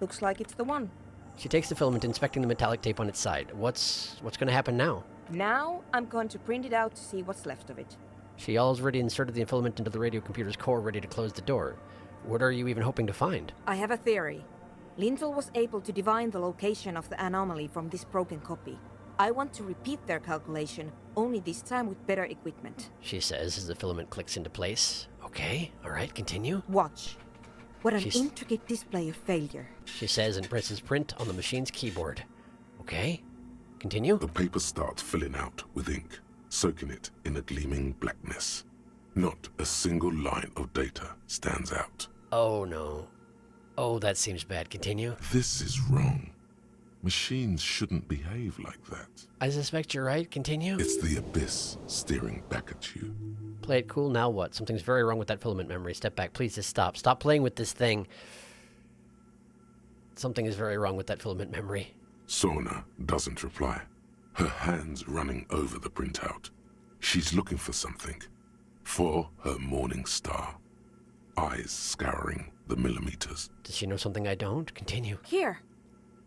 Looks like it's the one. She takes the filament, inspecting the metallic tape on its side. What's going to happen now? Now I'm going to print it out to see what's left of it. She already inserted the filament into the radio computer's core, ready to close the door. What are you even hoping to find? I have a theory. Lintel was able to divine the location of the anomaly from this broken copy. I want to repeat their calculation, only this time with better equipment. She says as the filament clicks into place. Okay, all right, continue. Watch. What an intricate display of failure. She says and presses print on the machine's keyboard. Okay, continue. The paper starts filling out with ink, soaking it in a gleaming blackness. Not a single line of data stands out. Oh no. Oh, that seems bad. Continue. This is wrong. Machines shouldn't behave like that. I suspect you're right. Continue. It's the abyss staring back at you. Play it cool. Now what? Something's very wrong with that filament memory. Step back. Please just stop. Stop playing with this thing. Something is very wrong with that filament memory. Sona doesn't reply. Her hands running over the printout. She's looking for something. For her morning star. Eyes scouring the millimeters. Does she know something I don't? Continue. Here.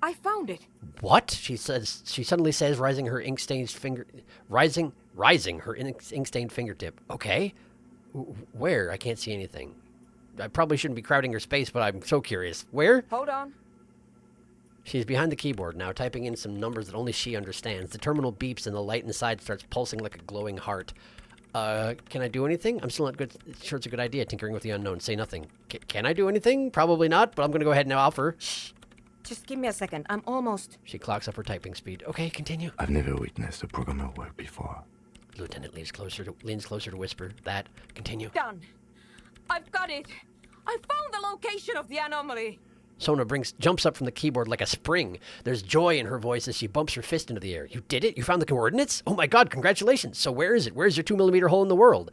I found it. What? She suddenly says, rising her ink-stained fingertip. Okay. Where? I can't see anything. I probably shouldn't be crowding her space, but I'm so curious. Where? Hold on. She's behind the keyboard now, typing in some numbers that only she understands. The terminal beeps and the light inside starts pulsing like a glowing heart. Can I do anything? I'm still not sure it's a good idea, tinkering with the unknown. Say nothing. Can I do anything? Probably not, but I'm going to go ahead and offer. Shh. Just give me a second. I'm almost... She clocks up her typing speed. Okay, continue. I've never witnessed a programmer work before. Lieutenant leans closer to whisper. That. Continue. Done. I've got it. I found the location of the anomaly. Sona jumps up from the keyboard like a spring. There's joy in her voice as she bumps her fist into the air. You did it? You found the coordinates? Oh my god, congratulations. So where is it? Where's your 2mm hole in the world?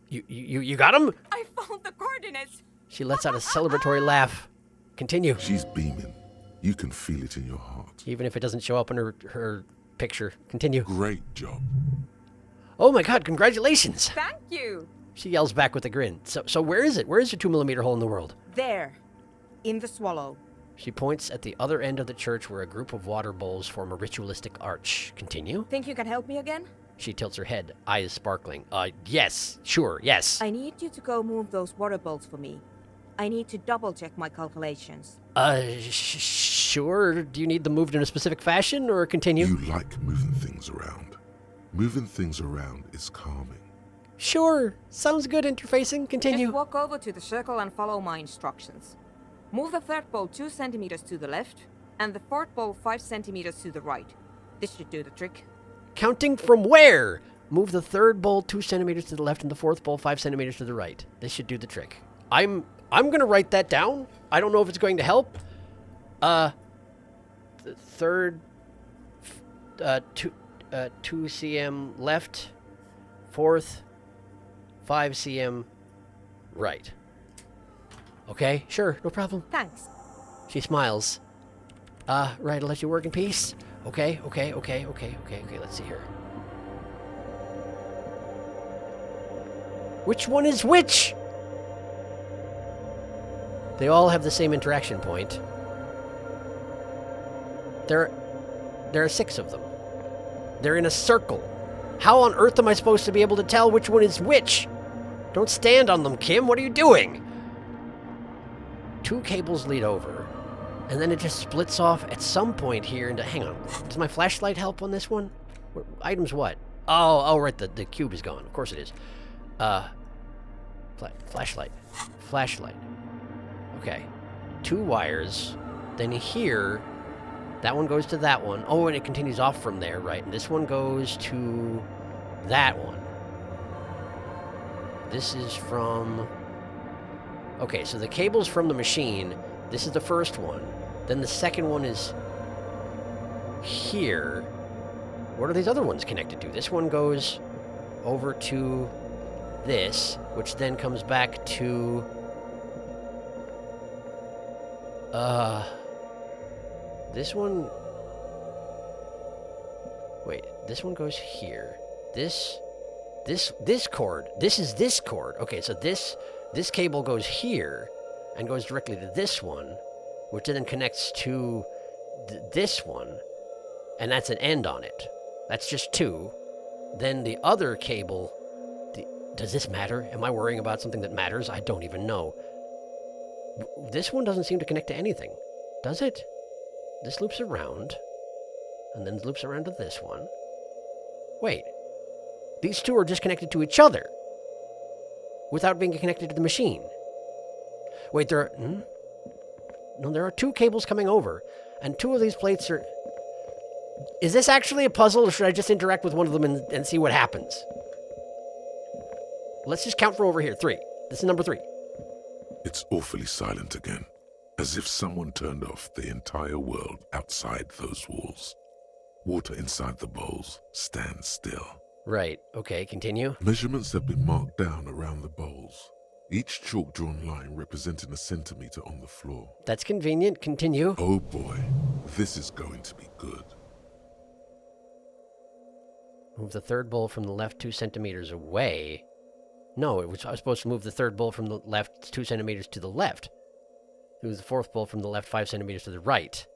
You got him? I found the coordinates. She lets out a celebratory laugh. Continue. She's beaming. You can feel it in your heart. Even if it doesn't show up in her picture. Continue. Great job. Oh my god, congratulations. Thank you. She yells back with a grin. So where is it? Where is your 2mm hole in the world? There. In the swallow. She points at the other end of the church where a group of water bowls form a ritualistic arch. Continue. Think you can help me again? She tilts her head, eyes sparkling. Yes, sure, yes. I need you to go move those water bowls for me. I need to double-check my calculations. Sure. Do you need them moved in a specific fashion, or continue? You like moving things around. Moving things around is calming. Sure. Sounds good, interfacing. Continue. Just walk over to the circle and follow my instructions. Move the third ball 2 centimeters to the left, and the fourth ball 5 centimeters to the right. This should do the trick. Counting from where? Move the third bowl 2 centimeters to the left and the fourth bowl 5 centimeters to the right. This should do the trick. I'm gonna write that down. I don't know if it's going to help. The third, 2 cm left, fourth, 5 cm right. Okay, sure, no problem. Thanks. She smiles. Right, I'll let you work in peace. Okay, let's see here. Which one is which? They all have the same interaction point. There are 6 of them. They're in a circle. How on earth am I supposed to be able to tell which one is which? Don't stand on them, Kim. What are you doing? 2 cables lead over, and then it just splits off at some point here into... Hang on. Does my flashlight help on this one? Items what? Oh, right. The cube is gone. Of course it is. Flashlight. Okay. 2 wires. Then here, that one goes to that one. Oh, and it continues off from there, right? And this one goes to that one. This is from... Okay, so the cable's from the machine. This is the first one. Then the second one is here. What are these other ones connected to? This one goes over to this, which then comes back to... This one... Wait, this one goes here. This cord. This is this cord. Okay, so this cable goes here and goes directly to this one, which then connects to this one, and that's an end on it. That's just 2. Then the other cable... Does this matter? Am I worrying about something that matters? I don't even know. This one doesn't seem to connect to anything, does it? This loops around, and then loops around to this one. Wait. These 2 are just connected to each other without being connected to the machine. Wait, there are... No, there are 2 cables coming over, and 2 of these plates are... Is this actually a puzzle, or should I just interact with one of them and see what happens? Let's just count from over here. 3. This is number 3. It's awfully silent again, as if someone turned off the entire world outside those walls. Water inside the bowls stands still. Right. Okay, continue. Measurements have been marked down around the bowls, each chalk-drawn line representing a centimeter on the floor. That's convenient. Continue. Oh boy, this is going to be good. Move the third bowl from the left 2 centimeters away. No, I was supposed to move the third bowl from the left 2 centimeters to the left. Move the fourth bowl from the left 5 centimeters to the right.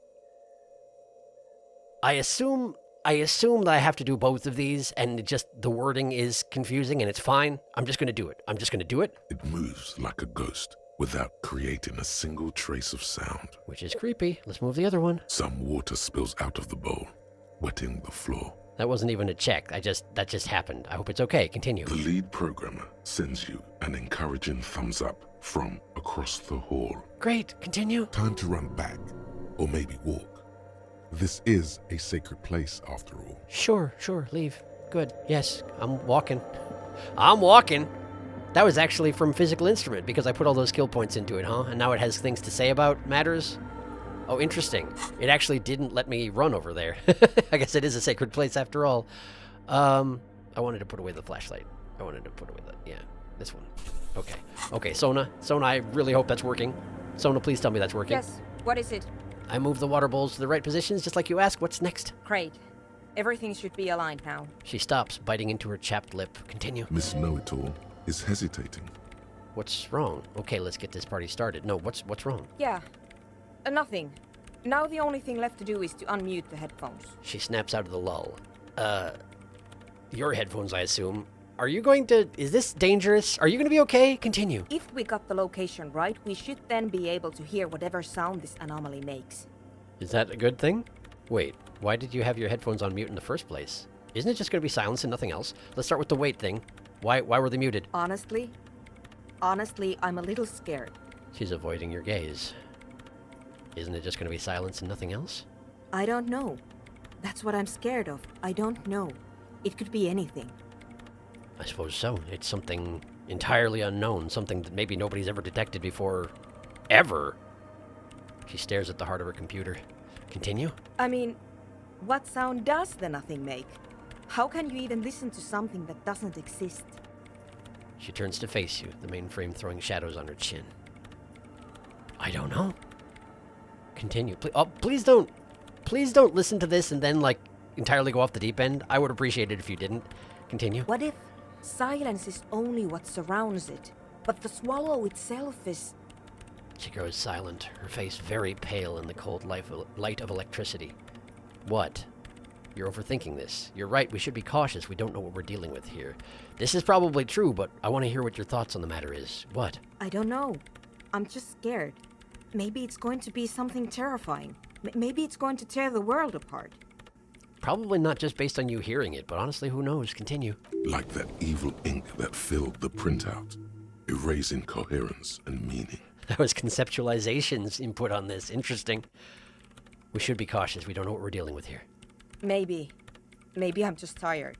I assume that I have to do both of these, and the wording is confusing, and it's fine. I'm just going to do it. It moves like a ghost, without creating a single trace of sound. Which is creepy. Let's move the other one. Some water spills out of the bowl, wetting the floor. That wasn't even a check. That just happened. I hope it's okay. Continue. The lead programmer sends you an encouraging thumbs up from across the hall. Great. Continue. Time to run back, or maybe walk. This is a sacred place, after all. Sure. Leave. Good. Yes, I'm walking. That was actually from Physical Instrument, because I put all those skill points into it, huh? And now it has things to say about matters? Oh, interesting. It actually didn't let me run over there. I guess it is a sacred place after all. I wanted to put away the flashlight. This one. Okay, Sona, I really hope that's working. Sona, please tell me that's working. Yes, what is it? I moved the water bowls to the right positions, just like you asked. What's next? Great. Everything should be aligned now. She stops, biting into her chapped lip. Continue. Miss Know-It-All is hesitating. What's wrong? Okay, let's get this party started. No, what's wrong? Yeah. Nothing. Now the only thing left to do is to unmute the headphones. She snaps out of the lull. Your headphones, I assume. Are you going to... Is this dangerous? Are you going to be okay? Continue. If we got the location right, we should then be able to hear whatever sound this anomaly makes. Is that a good thing? Wait, why did you have your headphones on mute in the first place? Isn't it just going to be silence and nothing else? Let's start with the wait thing. Why were they muted? Honestly, I'm a little scared. She's avoiding your gaze. Isn't it just going to be silence and nothing else? I don't know. That's what I'm scared of. I don't know. It could be anything. I suppose so. It's something entirely unknown, something that maybe nobody's ever detected before. Ever. She stares at the heart of her computer. Continue? I mean, what sound does the nothing make? How can you even listen to something that doesn't exist? She turns to face you, the mainframe throwing shadows on her chin. I don't know. Continue. Please don't listen to this and then, like, entirely go off the deep end. I would appreciate it if you didn't. Continue. What if silence is only what surrounds it, but the swallow itself is... She grows silent, her face very pale in the cold light of electricity. What? You're overthinking this. You're right, we should be cautious. We don't know what we're dealing with here. This is probably true, but I want to hear what your thoughts on the matter is. What? I don't know. I'm just scared. Maybe it's going to be something terrifying. Maybe it's going to tear the world apart. Probably not just based on you hearing it, but honestly, who knows? Continue. Like that evil ink that filled the printout, erasing coherence and meaning. That was Conceptualization's input on this. Interesting. We should be cautious. We don't know what we're dealing with here. Maybe. Maybe I'm just tired.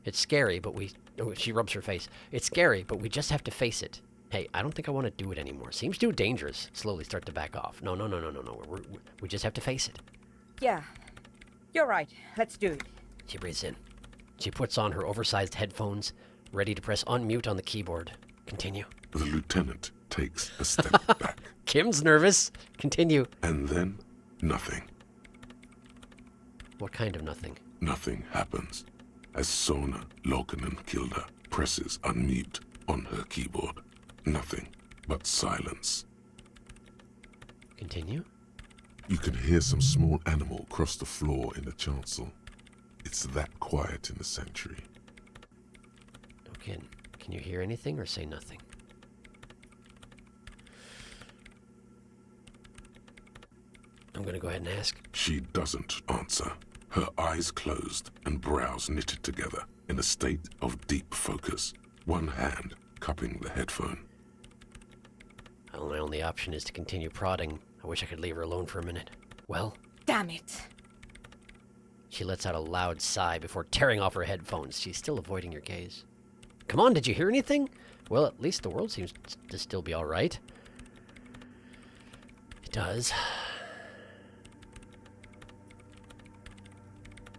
It's scary, but we... Oh, she rubs her face. It's scary, but we just have to face it. Hey, I don't think I want to do it anymore. Seems too dangerous. Slowly start to back off. No. We just have to face it. Yeah. You're right. Let's do it. She breathes in. She puts on her oversized headphones, ready to press unmute on the keyboard. Continue. The lieutenant takes a step back. Kim's nervous. Continue. And then, nothing. What kind of nothing? Nothing happens as Sona Lokanen-Kilda presses unmute on her keyboard. Nothing but silence. Continue. You can hear some small animal cross the floor in the chancel. It's that quiet in the sanctuary. Okay. Can you hear anything or say nothing? I'm going to go ahead and ask. She doesn't answer. Her eyes closed and brows knitted together in a state of deep focus, one hand cupping the headphone. Well, my only option is to continue prodding. I wish I could leave her alone for a minute. Well? Damn it! She lets out a loud sigh before tearing off her headphones. She's still avoiding your gaze. Come on, did you hear anything? Well, at least the world seems to still be all right. It does.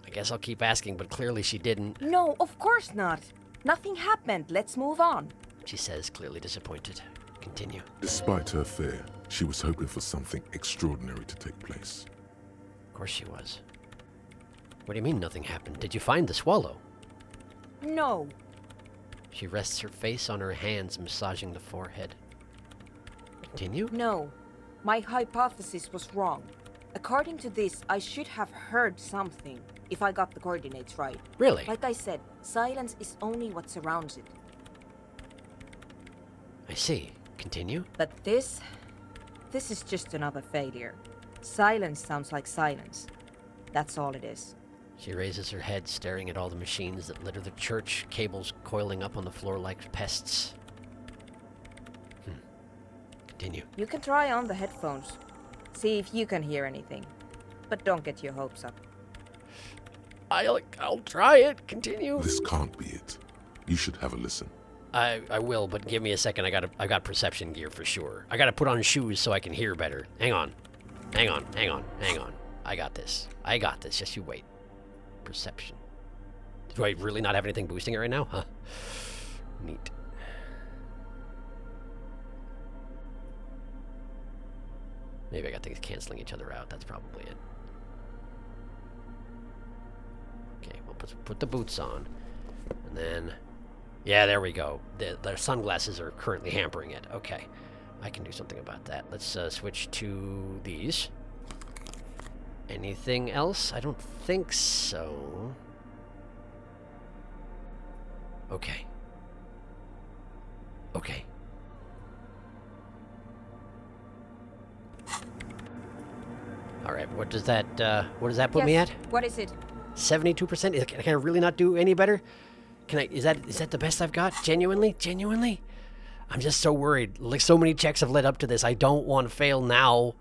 I guess I'll keep asking, but clearly she didn't. No, of course not. Nothing happened. Let's move on. She says, clearly disappointed. Continue. Despite her fear, she was hoping for something extraordinary to take place. Of course she was. What do you mean nothing happened? Did you find the swallow? No. She rests her face on her hands, massaging the forehead. Continue? No. My hypothesis was wrong. According to this, I should have heard something, if I got the coordinates right. Really? Like I said, silence is only what surrounds it. I see. Continue? But this is just another failure. Silence sounds like silence. That's all it is. She raises her head, staring at all the machines that litter the church, cables coiling up on the floor like pests. Continue. You can try on the headphones. See if you can hear anything. But don't get your hopes up. I'll try it. Continue. This can't be it. You should have a listen. I will, but give me a second. I got perception gear for sure. I gotta put on shoes so I can hear better. Hang on. I got this. Just you wait. Perception. Do I really not have anything boosting it right now? Huh. Neat. Maybe I got things canceling each other out. That's probably it. Okay, we'll put the boots on. And then... Yeah, there we go. Their sunglasses are currently hampering it. Okay, I can do something about that. Let's switch to these. Anything else? I don't think so. Okay. Okay. Alright, what does that put me at? What is it? 72%? Can I really not do any better? Is that the best I've got? Genuinely? Genuinely? I'm just so worried. Like, so many checks have led up to this. I don't want to fail now.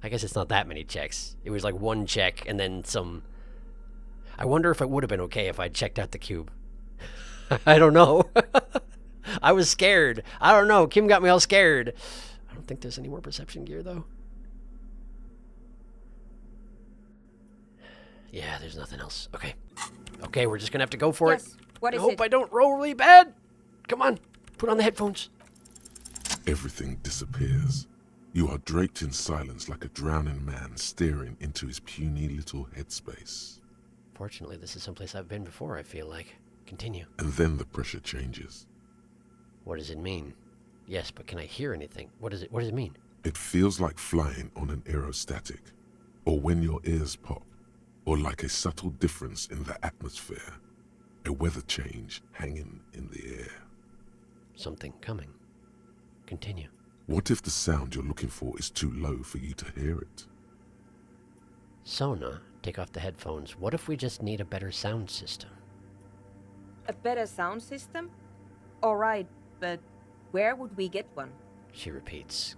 I guess it's not that many checks. It was like one check and then some... I wonder if it would have been okay if I checked out the cube. I don't know. I was scared. I don't know. Kim got me all scared. I don't think there's any more perception gear, though. Yeah, there's nothing else. Okay. Okay, we're just gonna have to go for it. What is I hope I don't roll really bad. Come on. Put on the headphones. Everything disappears. You are draped in silence like a drowning man staring into his puny little headspace. Fortunately, this is someplace I've been before, I feel like. Continue. And then the pressure changes. What does it mean? Yes, but can I hear anything? What does it mean? It feels like flying on an aerostatic, or when your ears pop, or like a subtle difference in the atmosphere, a weather change hanging in the air. Something coming. Continue. What if the sound you're looking for is too low for you to hear it? Sona, take off the headphones. What if we just need a better sound system? A better sound system? Alright, but where would we get one? She repeats.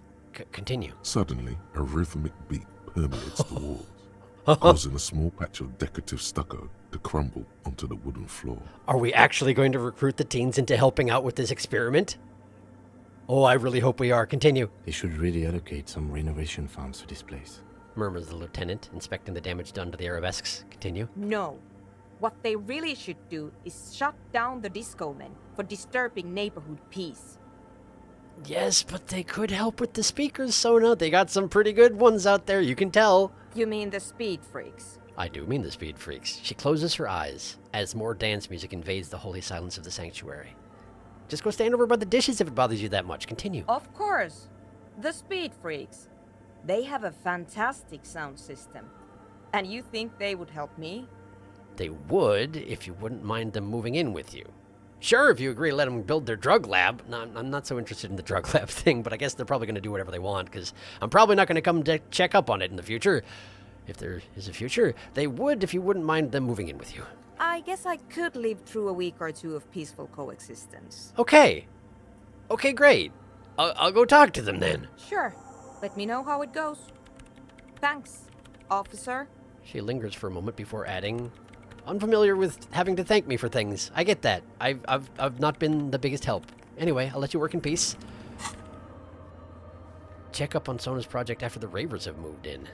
Continue. Suddenly, a rhythmic beat permeates the walls, causing a small patch of decorative stucco to crumble onto the wooden floor. Are we actually going to recruit the teens into helping out with this experiment? Oh, I really hope we are. Continue. They should really allocate some renovation funds to this place. Murmurs the lieutenant, inspecting the damage done to the arabesques. Continue. No. What they really should do is shut down the disco men for disturbing neighborhood peace. Yes, but they could help with the speakers, Sona. They got some pretty good ones out there, you can tell. You mean the speed freaks? I do mean the speed freaks. She closes her eyes as more dance music invades the holy silence of the sanctuary. Just go stand over by the dishes if it bothers you that much. Continue. Of course. The speed freaks. They have a fantastic sound system. And you think they would help me? They would, if you wouldn't mind them moving in with you. Sure, if you agree to let them build their drug lab. No, I'm not so interested in the drug lab thing, but I guess they're probably going to do whatever they want, because I'm probably not going to come to check up on it in the future. If there is a future, they would if you wouldn't mind them moving in with you. I guess I could live through a week or two of peaceful coexistence. Okay. Okay, great. I'll go talk to them then. Sure. Let me know how it goes. Thanks, officer. She lingers for a moment before adding, unfamiliar with having to thank me for things. I get that. I've not been the biggest help. Anyway, I'll let you work in peace. Check up on Sona's project after the ravers have moved in.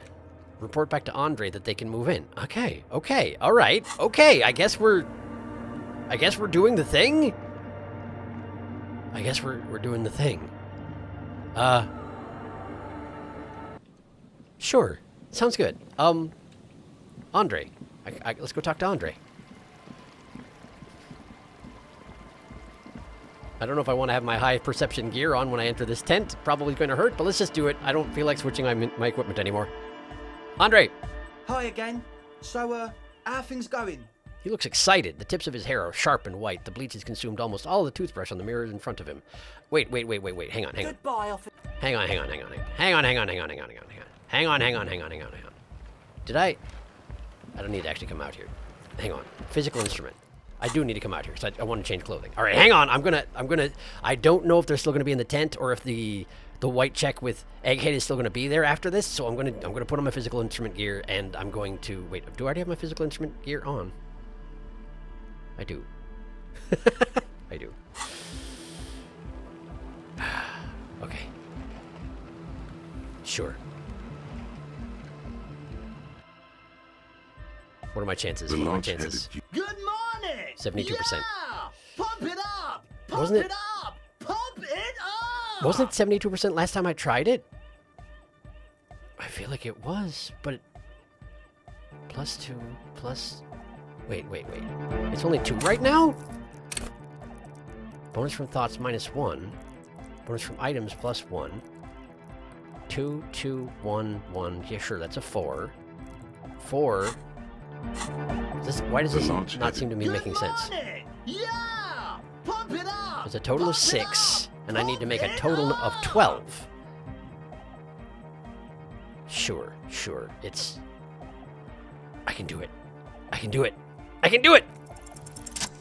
Report back to Andre that they can move in. Okay, all right, okay. I guess we're doing the thing. I guess we're doing the thing. Sure, sounds good. Andre, let's go talk to Andre. I don't know if I want to have my high perception gear on when I enter this tent. Probably going to hurt, but let's just do it. I don't feel like switching my equipment anymore. Andre! Hi again. So, how are things going? He looks excited. The tips of his hair are sharp and white. The bleach has consumed almost all of the toothbrush on the mirrors in front of him. Wait. Hang on. Goodbye, officer. Hang on. Did I don't need to actually come out here. Hang on. Physical instrument. I do need to come out here, so I want to change clothing. All right, hang on. I don't know if they're still going to be in the tent or if the white check with Egghead is still going to be there after this, so I'm going to put on my physical instrument gear, and I'm going to... Wait, do I already have my physical instrument gear on? I do. I do. Okay. Sure. What are my chances? The What are my chances? Good morning! 72%. Yeah! Pump it up! Wasn't Pump it- it up! Pump it up! Wasn't it 72% last time I tried it? I feel like it was, but... +2, plus... Wait. It's only 2 right now? Bonus from thoughts -1. Bonus from items +1. 2, 2, 1, 1. Yeah, sure, that's a 4. 4. Why does this The launch not seem to be Good making sense? morning. Yeah! Pump it up! There's a total of Pump it 6, up! and I need to make a Pump it total of up! 12. Sure. It's... I can do it. I can do it. I can do it!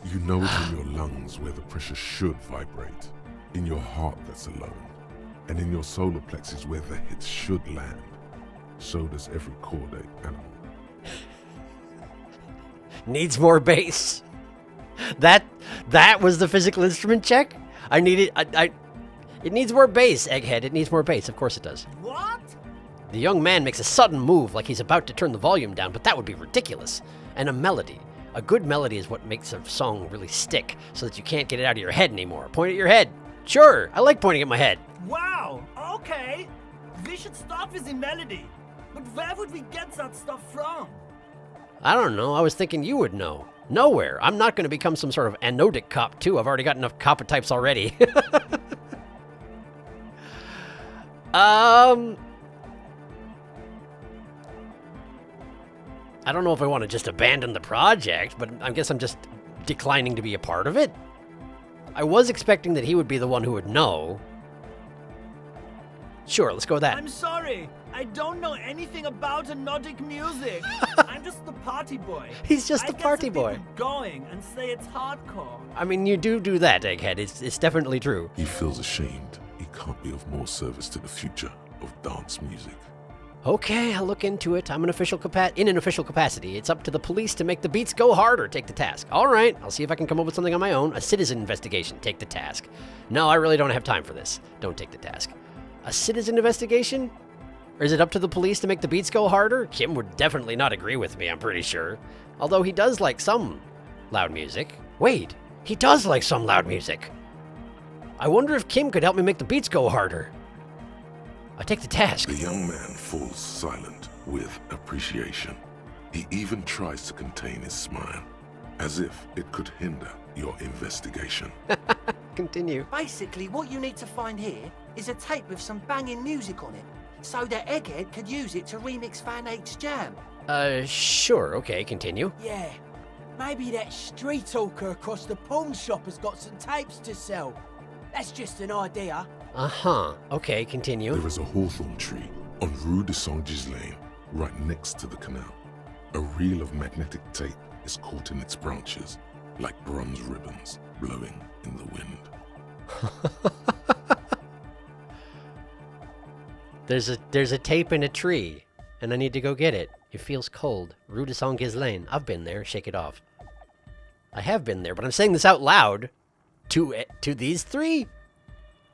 You know it in your lungs where the pressure should vibrate, in your heart that's alone, and in your solar plexus where the hits should land. So does every chordate animal. Needs more bass. That was the physical instrument check? I needed... It needs more bass, Egghead. It needs more bass. Of course it does. What? The young man makes a sudden move like he's about to turn the volume down, but that would be ridiculous. And a melody. A good melody is what makes a song really stick, so that you can't get it out of your head anymore. Point at your head. Sure, I like pointing at my head. Wow, okay. We should start with the melody. But where would we get that stuff from? I don't know. I was thinking you would know. Nowhere. I'm not going to become some sort of anodic cop, too. I've already got enough copper types already. I don't know if I want to just abandon the project, but I guess I'm just declining to be a part of it. I was expecting that he would be the one who would know. Sure, let's go with that. I'm sorry. I don't know anything about anodic music. I'm just the party boy. He's just the party boy. Going and say it's hardcore. I mean, you do that, Egghead. It's definitely true. He feels ashamed he can't be of more service to the future of dance music. Okay, I'll look into it. I'm in an official capacity. It's up to the police to make the beats go harder. Take the task. All right, I'll see if I can come up with something on my own. A citizen investigation. Take the task. No, I really don't have time for this. Don't take the task. A citizen investigation? Or is it up to the police to make the beats go harder? Kim would definitely not agree with me, I'm pretty sure. Although he does like some loud music. Wait, he does like some loud music. I wonder if Kim could help me make the beats go harder. I take the task. The young man falls silent with appreciation. He even tries to contain his smile, as if it could hinder your investigation. Continue. Basically, what you need to find here is a tape with some banging music on it, so that Egghead could use it to remix Fan 8's jam. Sure, okay, continue. Yeah. Maybe that street talker across the pawn shop has got some tapes to sell. That's just an idea. Uh-huh, okay, continue. There is a hawthorn tree on Rue de Saint-Ghislain, right next to the canal. A reel of magnetic tape is caught in its branches, like bronze ribbons blowing in the wind. There's a tape in a tree, and I need to go get it. It feels cold. Rue de Saint-Ghislain. I've been there. Shake it off. I have been there, but I'm saying this out loud to these three?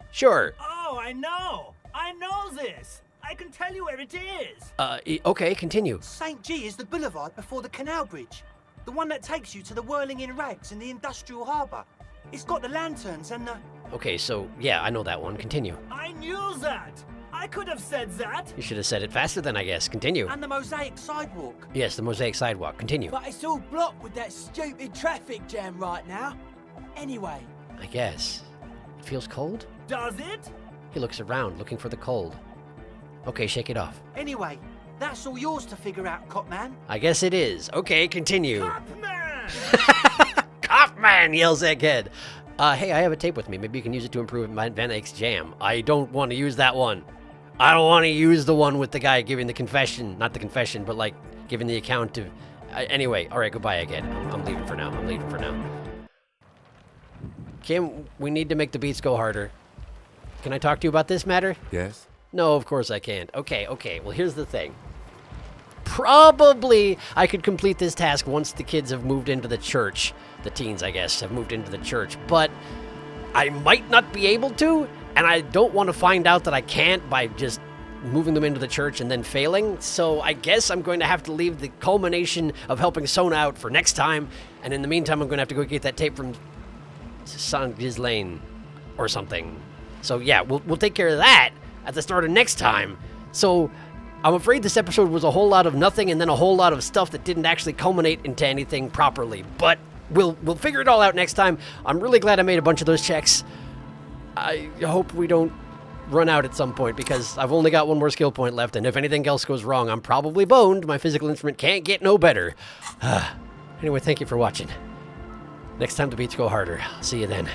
Sure. Oh, I know this. I can tell you where it is. Okay, continue. St. G is the boulevard before the canal bridge. The one that takes you to the whirling in rags in the industrial harbour. It's got the lanterns and the... Okay, so, yeah, I know that one. Continue. I knew that. I could have said that. You should have said it faster then, I guess. Continue. And the mosaic sidewalk. Yes, the mosaic sidewalk. Continue. But it's all blocked with that stupid traffic jam right now. Anyway. I guess. It feels cold? Does it? He looks around, looking for the cold. Okay, shake it off. Anyway, that's all yours to figure out, Copman. I guess it is. Okay, continue. Copman! Copman, yells Egghead. Hey, I have a tape with me. Maybe you can use it to improve my Van Eyck's jam. I don't want to use that one. I don't want to use the one with the guy giving the confession. Not the confession, but like giving the account of... anyway, all right, goodbye, Egghead. I'm leaving for now. I'm leaving for now. Kim, we need to make the beats go harder. Can I talk to you about this matter? Yes? No, of course I can't. Okay. Well, here's the thing. Probably I could complete this task once the kids have moved into the church. The teens, I guess, have moved into the church. But I might not be able to, and I don't want to find out that I can't by just moving them into the church and then failing. So I guess I'm going to have to leave the culmination of helping Sona out for next time. And in the meantime, I'm going to have to go get that tape from Saint-Ghislain or something. So yeah, we'll take care of that at the start of next time. So I'm afraid this episode was a whole lot of nothing and then a whole lot of stuff that didn't actually culminate into anything properly. But we'll figure it all out next time. I'm really glad I made a bunch of those checks. I hope we don't run out at some point because I've only got one more skill point left, and if anything else goes wrong, I'm probably boned. My physical instrument can't get no better. Anyway, thank you for watching. Next time the beats go harder. See you then.